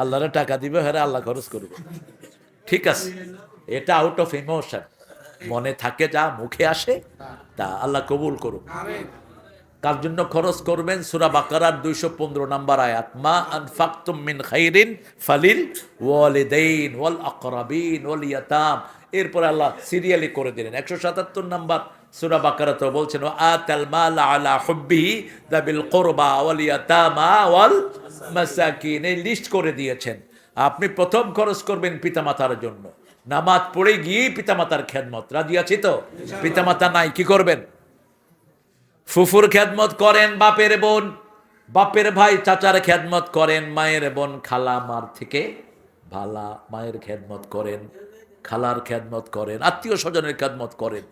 আল্লাহরে টাকা দিবে, হ্যাঁ আল্লাহ খরচ করবে, ঠিক আছে। এটা আউট অফ ইমোশন, মনে থাকে যা মুখে আসে তা। আল্লাহ কবুল করুক। কার জন্য খরচ করবেন? সূরা বাকারার 215 নম্বর আয়াত, মা আনফাকতুম মিন খাইরিন ফালিল ওয়ালিদাইন ওয়াল আকরাবিন ওয়াল ইয়াতাম। এরপরে আল্লাহ সিরিয়ালি করে দিলেন। 177 নম্বর সূরা বাকারাতে বলছেন, আতাল মাল আলা হুব্বিহি যাবিল কুরবা ওয়াল ইয়াতামা ওয়াল মাসাকিন। এই লিস্ট করে দিয়েছেন। আপনি প্রথম খরচ করবেন পিতামাতার জন্য। নামাজ পড়ে গিয়ে পিতামাতার খেদমত। রাজি আছি তো? পিতামাতা নাই, কি করবেন? ফুফুর খেদমত করেন, বাপের বোন, বাপের ভাই চাচার খেদমত করেন, মায়ের বোন খালা মার থেকে ভালা, মায়ের খেদমত করেন, খালার খেদমত করেন, আত্মীয় স্বজনের খেদমত করেন।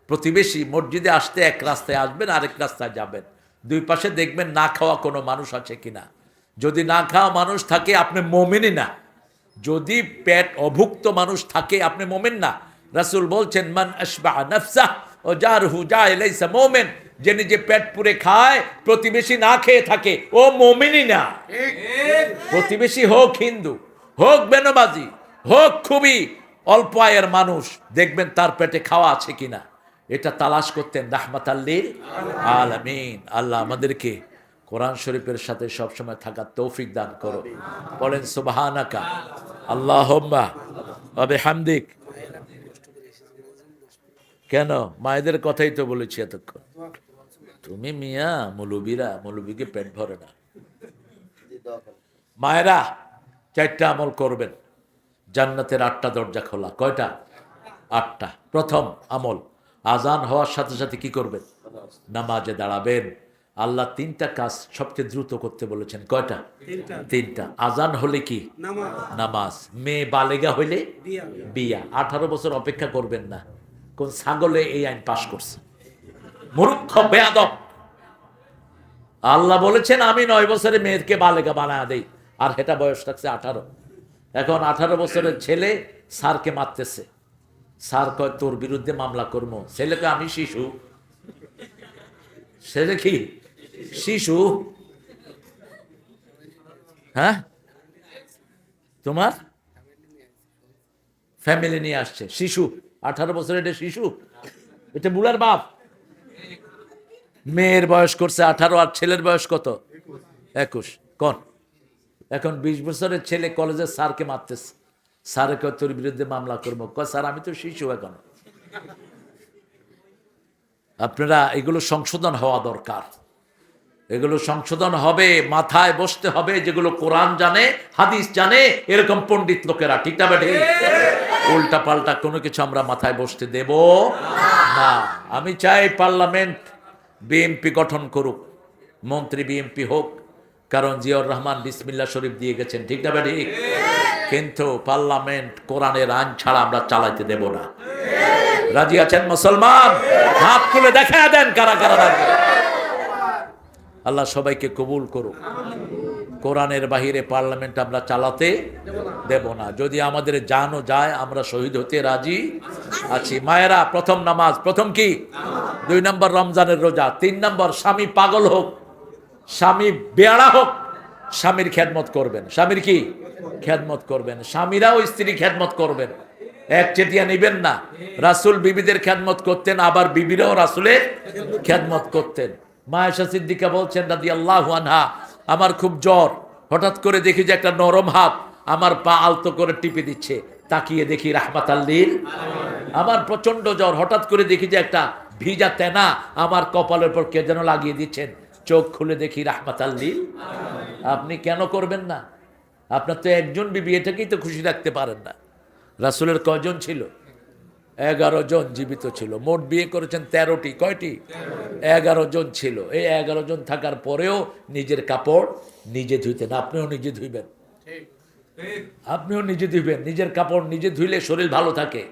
প্রতিবেশী, মসজিদে আসতে এক রাস্তায় আসবেন, আরেক রাস্তায় যাবেন, দুই পাশে দেখবেন না খাওয়া কোনো মানুষ আছে কিনা। যদি না খাওয়া মানুষ থাকে, আপনি মুমিনই না। যদি পেট অভুক্ত মানুষ থাকে, আপনি মুমিন না। রাসূল বলছেন, মান আশবা নাফসাহ ও জারহু যায় লাইসা মুমিন, যে নিজে পেট পুরে খায় প্রতিবেশী না খেয়ে থাকে ও মুমিনই না। প্রতিবেশী হোক হিন্দু, হোক বেনবাজি, হোক খুবই অল্প আয়ের মানুষ, দেখবেন তার পেটে খাওয়া আছে কিনা এটা তালাশ করতেন রাহমাতাল লিল আলামিন। আল্লাহ আমাদেরকে কোরআন শরীফের সাথে সবসময় থাকার তৌফিক দান করো। বলেন সুবহানাকা আল্লাহুম্মা ওয়া বিহামদিক। কেন? মায়েদের কথাই তো বলেছি এতক্ষণ। তুমি মিয়া মৌলবীকে পেট ভরে না। মায়েরা 4টা আমল করবেন, জান্নাতের 8টা দরজা খোলা। কয়টা? 8টা। প্রথম আমল, আজান হওয়ার সাথে সাথে কি করবেন? নামাজে দাঁড়াবেন। আল্লাহ 3টা কাজ সবচেয়ে দ্রুত করতে বলেছেন। কয়টা? 3টা। আজান হলে কি? নামাজ। মেয়ে বালেগা হইলে বিয়া। 18 বছর অপেক্ষা করবেন না। কোন ছাগলে এই আইন পাশ করছে? মূর্খ বেয়াদব। আল্লাহ বলেছেন আমি 9 বছরে মেয়েকে বালেগা বানায় দেই, আর এটা বয়স থাকছে 18। এখন 18 বছরের ছেলে স্যারকে মারতেছে। স্যার কয় তোর বিরুদ্ধে মামলা করবো। ছেলেকে আমি শিশু। ছেলে কি শিশু? হ্যাঁ, তোমার ফ্যামিলি নিয়ে আসছে শিশু। 18 বছর এটা শিশু? এটা বুড়ার বাপ। মেয়ের বয়স করছে 18 আর ছেলের বয়স কত? 21। কোন এখন 20 বছরের ছেলে কলেজের স্যারকে মারতেছে। স্যারে কয় তোর বিরুদ্ধে মামলা করবো। কয় স্যার আমি তো শিশু এখন। আপনারা এগুলো সংশোধন হওয়া দরকার। এগুলো সংশোধন হবে, মাথায় বসতে হবে। যেগুলো কোরআন জানে, হাদিস জানে, এরকম পণ্ডিত লোকেরা, ঠিক না বেঠে? উল্টা পাল্টা কোনো কিছু আমরা মাথায় বসতে দেব না। আমি চাই পার্লামেন্ট বিএমপি গঠন করুক, মন্ত্রী বিএমপি হোক, কারণ জিয়াউর রহমান বিসমিল্লাহ শরীফ দিয়ে গেছেন, ঠিক না বেঠে? কিন্তু পার্লামেন্ট কোরআনের আইন ছাড়া আমরা চালাইতে দেব না। রাজি আছেন মুসলমান? হাত তুলে দেখা দেন কারা কারা রাজি। আল্লাহ সবাইকে কবুল করুক। কোরআনের বাহিরে পার্লামেন্ট আমরা চালাতে দেব না। যদি আমাদের জানও যায় আমরা শহীদ হতে রাজি আছি। মায়েরা, প্রথম নামাজ, প্রথম কি? 2 নম্বর রমজানের রোজা। 3 নম্বর স্বামী পাগল হোক, স্বামী বেয়াড়া হোক, স্বামীর খেদমত করবেন। স্বামীর কি? খেদমত করবেন। স্বামীরাও স্ত্রী খেদমত করবেন। এক চেটিয়া নিবেন না। রাসূল বিবিদের খেদমত করতেন, আবার বিবিরাও রাসূলের খেদমত করতেন। মা আয়েশা সিদ্দিকা বলছেন রাদিয়াল্লাহু আনহা, আমার খুব জ্বর, হঠাৎ করে দেখি যে একটা নরম হাত আমার পা আলতো করে টিপে দিচ্ছে। তাকিয়ে দেখি রাহমাতাল লিল। আমার প্রচন্ড জ্বর, হঠাৎ করে দেখি যে একটা ভিজা তেনা আমার কপালের উপর কে যেন লাগিয়ে দিচ্ছেন। চোখ খুলে দেখি রাহমাতাল লিল। আপনি কেন করবেন না? আপনার তো একজন বিবি, এটাকেই তো খুশি রাখতে পারেন না। রাসূলের কয়জন ছিল? 11 জন জীবিত ছিল। মোট বিয়ে করেছেন 13টি। কয়টি? 11 জন ছিল। এই 11 জন থাকার পরেও নিজের কাপড় নিজে ধুইতেন। আপনিও নিজে ধুইবেন। আপনিও নিজে ধুইবেন। নিজের কাপড় নিজে ধুইলে শরীর ভালো থাকে।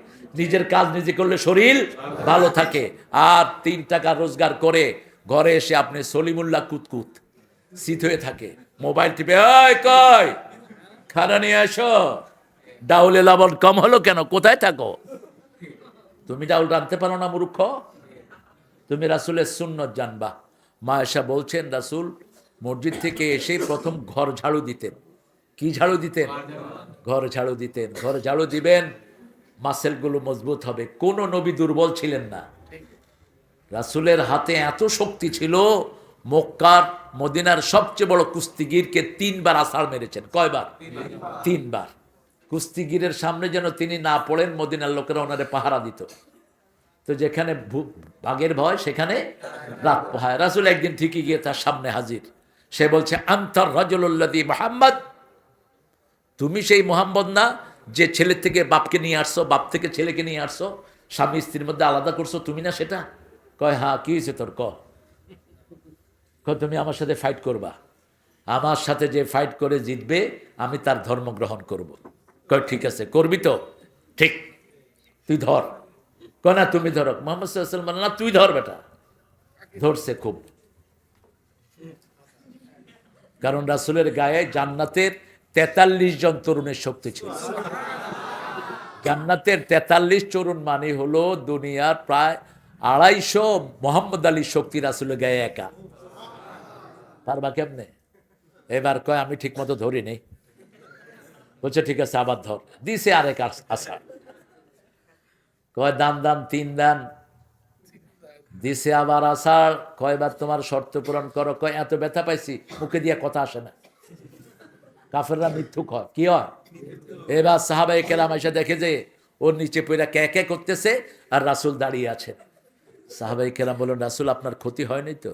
নিজের কাজ নিজে করলে শরীর ভালো থাকে। আর 3 টাকা রোজগার করে ঘরে এসে আপনি সলিমুল্লাহ কুতকুত শীত হয়ে থাকে, মোবাইল টিপে ওই কই খানা নিয়ে আসো। ডাউলে লবণ কম হলো কেন? কোথায় থাকো তুমি? ডাউল রাঁধতে পারো না মূর্খ? তুমি রাসূলের সুন্নত জানবা। মা আয়েশা বলছেন রাসূল মসজিদ থেকে এসে প্রথম ঘর ঝাড়ু দিতেন। কি ঝাড়ু দিতেন? ঘর ঝাড়ু দিতেন। ঘর ঝাড়ু দিবেন, মাসেলগুলো মজবুত হবে। কোন নবী দুর্বল ছিলেন না। রাসূলের হাতে এত শক্তি ছিল, মক্কার মদিনার সবচেয়ে বড় কুস্তিগিরকে 3 বার আছাড় মেরেছেন। কয়বার? 3 বার। কুস্তিগিরের সামনে যেন তিনি না পড়েন, মদিনার লোকেরা ওনারে পাহারা দিত। তো যেখানে বাঘের ভয় সেখানে রাত পোহায়। রাসূল একদিন ঠিকই গিয়ে তার সামনে হাজির। সে বলছে আনতার রাজুলুল্লাযী মুহাম্মদ, তুমি সেই মুহাম্মদ না যে ছেলে থেকে বাপকে নিয়ে আসছো, বাপ থেকে ছেলেকে নিয়ে আসছো, স্বামী স্ত্রীর মধ্যে আলাদা করছো, তুমি না সেটা? কয় হ্যাঁ। কি হয়েছে তোর? তুমি আমার সাথে ফাইট করবা। আমার সাথে যে ফাইট করে জিতবে আমি তার ধর্ম গ্রহণ করব। কয় ঠিক আছে, করবি তো? ঠিক, তুই ধর। কয় না তুমি ধরো। মুহাম্মদ সাল্লাল্লাহু আলাইহি ওয়াসাল্লাম না তুই ধর বেটা। ধরছে খুব। কারণ রাসূলের গায়ে জান্নাতের 43 জন তরুণের শক্তি ছিল। জান্নাতের 43 তরুণ মানে হলো দুনিয়ার প্রায় 250 মোহাম্মদ আলী শক্তি রাসূলের গায়ে একা, পারবা কেমনে? এবার কয় আমি ঠিক মতো ধরি নেই, বলছে ঠিক আছে আবার ধর, দিছে আরেক আশা, কয় দান 3 দান দিছে আবার আসার, কয়বার তোমার শর্ত পূরণ করো, কয় এত ব্যথা পাইছি মুখে দিয়ে কথা আসে না। কাফেররা মিথ্যুক হয়, কি হয়? এবার সাহাবায়ে কেরাম এসে দেখে যে ওর নিচে পড়ে কে কে করতেছে আর রাসূল দাঁড়িয়ে আছেন। সাহাবায়ে কেরাম বললেন, রাসূল আপনার ক্ষতি হয়নি তো?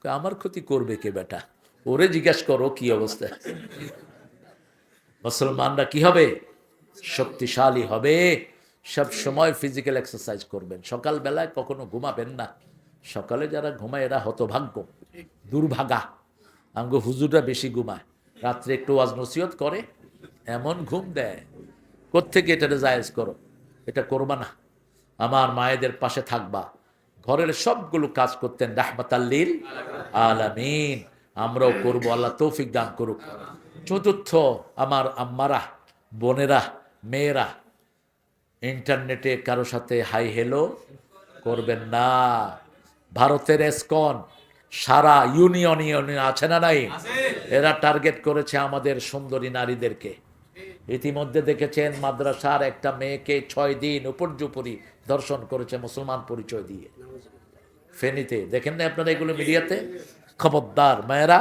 কয় আমার ক্ষতি করবে কে বেটা, ওরে জিজ্ঞেস করো কি অবস্থা। মুসলমানরা কি হবে? শক্তিশালী হবে। সব সময় ফিজিক্যাল এক্সারসাইজ করবেন, সকালবেলায় কখনো ঘুমাবেন না। সকালে যারা ঘুমায় এরা হতভাগ্য, দুর্ভাগা। আমগো হুজুররা বেশি ঘুমায়, রাত্রে একটু ওয়াজ নসিহত করে, এমন ঘুম দেয়। কোত্থেকে এটারে জায়েজ করো? এটা করবা না। আমার মায়েদের পাশে থাকবা, ঘরের সবগুলো কাজ করতেন রাহমাতাল লিল আলামিন। আমরাও করবো, আল্লাহ তৌফিক দান করুক। চতুর্থ, আমার আম্মারা, বোনেরা, মেয়েরা, ইন্টারনেটে কারো সাথে হাই হেলো করবেন না। ভারতের এসকন সারা ইউনিয়নে আছে না নাই? এরা টার্গেট করেছে আমাদের সুন্দরী নারীদেরকে। ইতিমধ্যে দেখেছেন মাদ্রাসার একটা মেয়েকে 6 দিন উপর্যুপরি দর্শন করেছে মুসলমান পরিচয় দিয়ে, ফেনীতে। দেখেন না আপনারা এগুলো মিডিয়াতে? খবরদার মেয়েরা,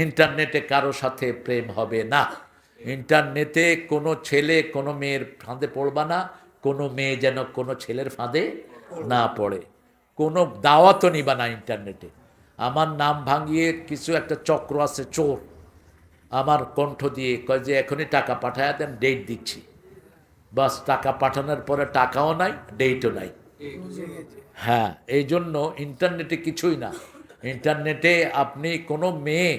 ইন্টারনেটে কারো সাথে প্রেম হবে না। ইন্টারনেটে কোনো ছেলে কোনো মেয়ের ফাঁদে পড়বা না, কোনো মেয়ে যেন কোনো ছেলের ফাঁদে না পড়ে। কোনো দাওয়াতও নিবা না ইন্টারনেটে। আমার নাম ভাঙিয়ে কিছু একটা চক্র আছে চোর, আমার কণ্ঠ দিয়ে কয় যে এখনই টাকা পাঠায় দেন, ডেট দিচ্ছি। বাস টাকা পাঠানোর পরে টাকাও নাই, ডেটও নাই। হ্যাঁ, এই জন্য ইন্টারনেটে কিছুই না। ইন্টারনেটে আপনি কোনো মেয়ে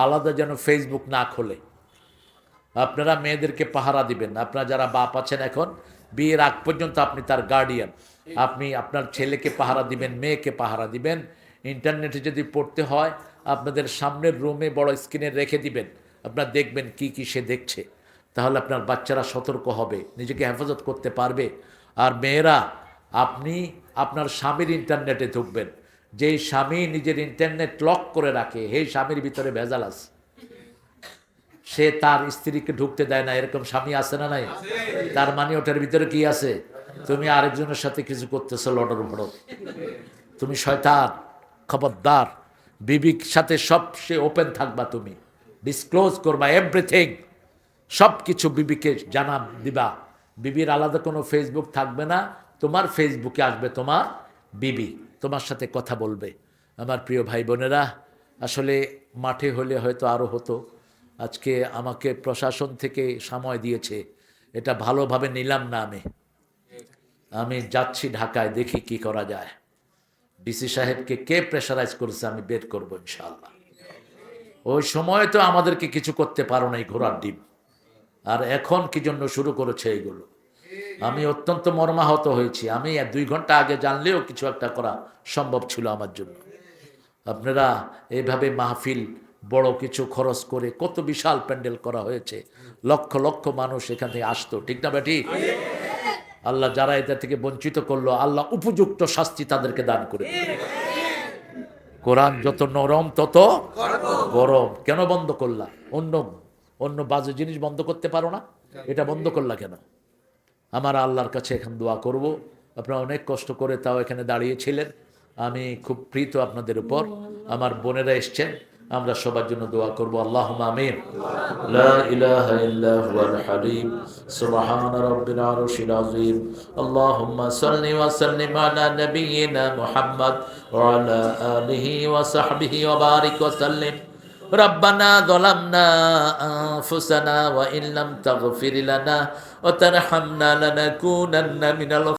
আলাদা যেন ফেসবুক না খোলে। আপনারা মেয়েদেরকে পাহারা দিবেন। আপনারা যারা বাপ আছেন এখন, বিয়ের আগ পর্যন্ত আপনি তার গার্ডিয়ান। আপনি আপনার ছেলেকে পাহারা দিবেন, মেয়েকে পাহারা দিবেন। ইন্টারনেটে যদি পড়তে হয় আপনাদের সামনের রুমে বড় স্ক্রিনে রেখে দিবেন, আপনারা দেখবেন কি কি সে দেখছে। তাহলে আপনার বাচ্চারা সতর্ক হবে, নিজেকে হেফাজত করতে পারবে। আর মেয়েরা, আপনি আপনার স্বামীর ইন্টারনেটে ঢুকবেন। যেই স্বামী নিজের ইন্টারনেট লক করে রাখে, সেই স্বামীর ভিতরে ভেজাল আছে। সে তার স্ত্রীকে ঢুকতে দেয় না, এরকম স্বামী আছে না নাই? তার মানে ওটার ভিতরে কি আছে? তুমি আরেকজনের সাথে কিছু করতেছো, লটর ভড়র, তুমি শয়তান। খবরদার, বিবির সাথে সব সে ওপেন থাকবা, তুমি ডিসক্লোজ করবা এভরিথিং, সব কিছু বিবিকে জানা দিবা। বিবির আলাদা কোনো ফেসবুক থাকবে না, তোমার ফেসবুকে আসবে তোমার বিবি, তোমার সাথে কথা বলবে। আমার প্রিয় ভাই বোনেরা, আসলে মাঠে হলে হয়তো আরও হতো। আজকে আমাকে প্রশাসন থেকে সময় দিয়েছে, এটা ভালোভাবে নিলাম না। আমি যাচ্ছি ঢাকায়, দেখি কি করা যায়। ডিসি সাহেবকে কে প্রেশারাইজ করেছে আমি বের করবো ইনশাআল্লাহ। ওই সময় তো আমাদেরকে কিছু করতে পারো নাই, ঘোড়ার ডিম। আর এখন কি জন্য শুরু করেছে এগুলো? আমি অত্যন্ত মর্মাহত হয়েছি। আমি 2 ঘন্টা আগে জানলেও কিছু একটা করা সম্ভব ছিল আমার জন্য। আপনারা এইভাবে মাহফিল বড় কিছু খরচ করে, কত বিশাল প্যান্ডেল করা হয়েছে, লক্ষ লক্ষ মানুষ এখান থেকে আসতো, ঠিক না বেটি? আল্লাহ যারা এটা থেকে বঞ্চিত করলো, আল্লাহ উপযুক্ত শাস্তি তাদেরকে দান করে। কোরআন যত নরম তত গরম। কেন বন্ধ করলা? অন্য অন্য বাজে জিনিস বন্ধ করতে পারো না, এটা বন্ধ করলা কেন? আমার আল্লাহর কাছে এখন দোয়া করব। আপনারা অনেক কষ্ট করে তাও এখানে দাঁড়িয়েছিলেন, আমি খুব প্রীত আপনাদের উপর। আমার বোনেরা এসছেন, আমরা সবার জন্য দোয়া করব। আল্লাহুম্মা আমিন। লা ইলাহা ইল্লা হুয়াল হালিম সুবহান রাব্বিল আরশিল আযীম। আল্লাহুম্মা সাল্লি ওয়া সাল্লিম আলা নাবিয়িনা মুহাম্মদ ওয়া আলা আলিহি ওয়া সাহবিহি ওয়া বারিক ওয়া সাল্লিম। ربنا ظلمنا أنفسنا وإن لم تغفر لنا وترحمنا لنكونن من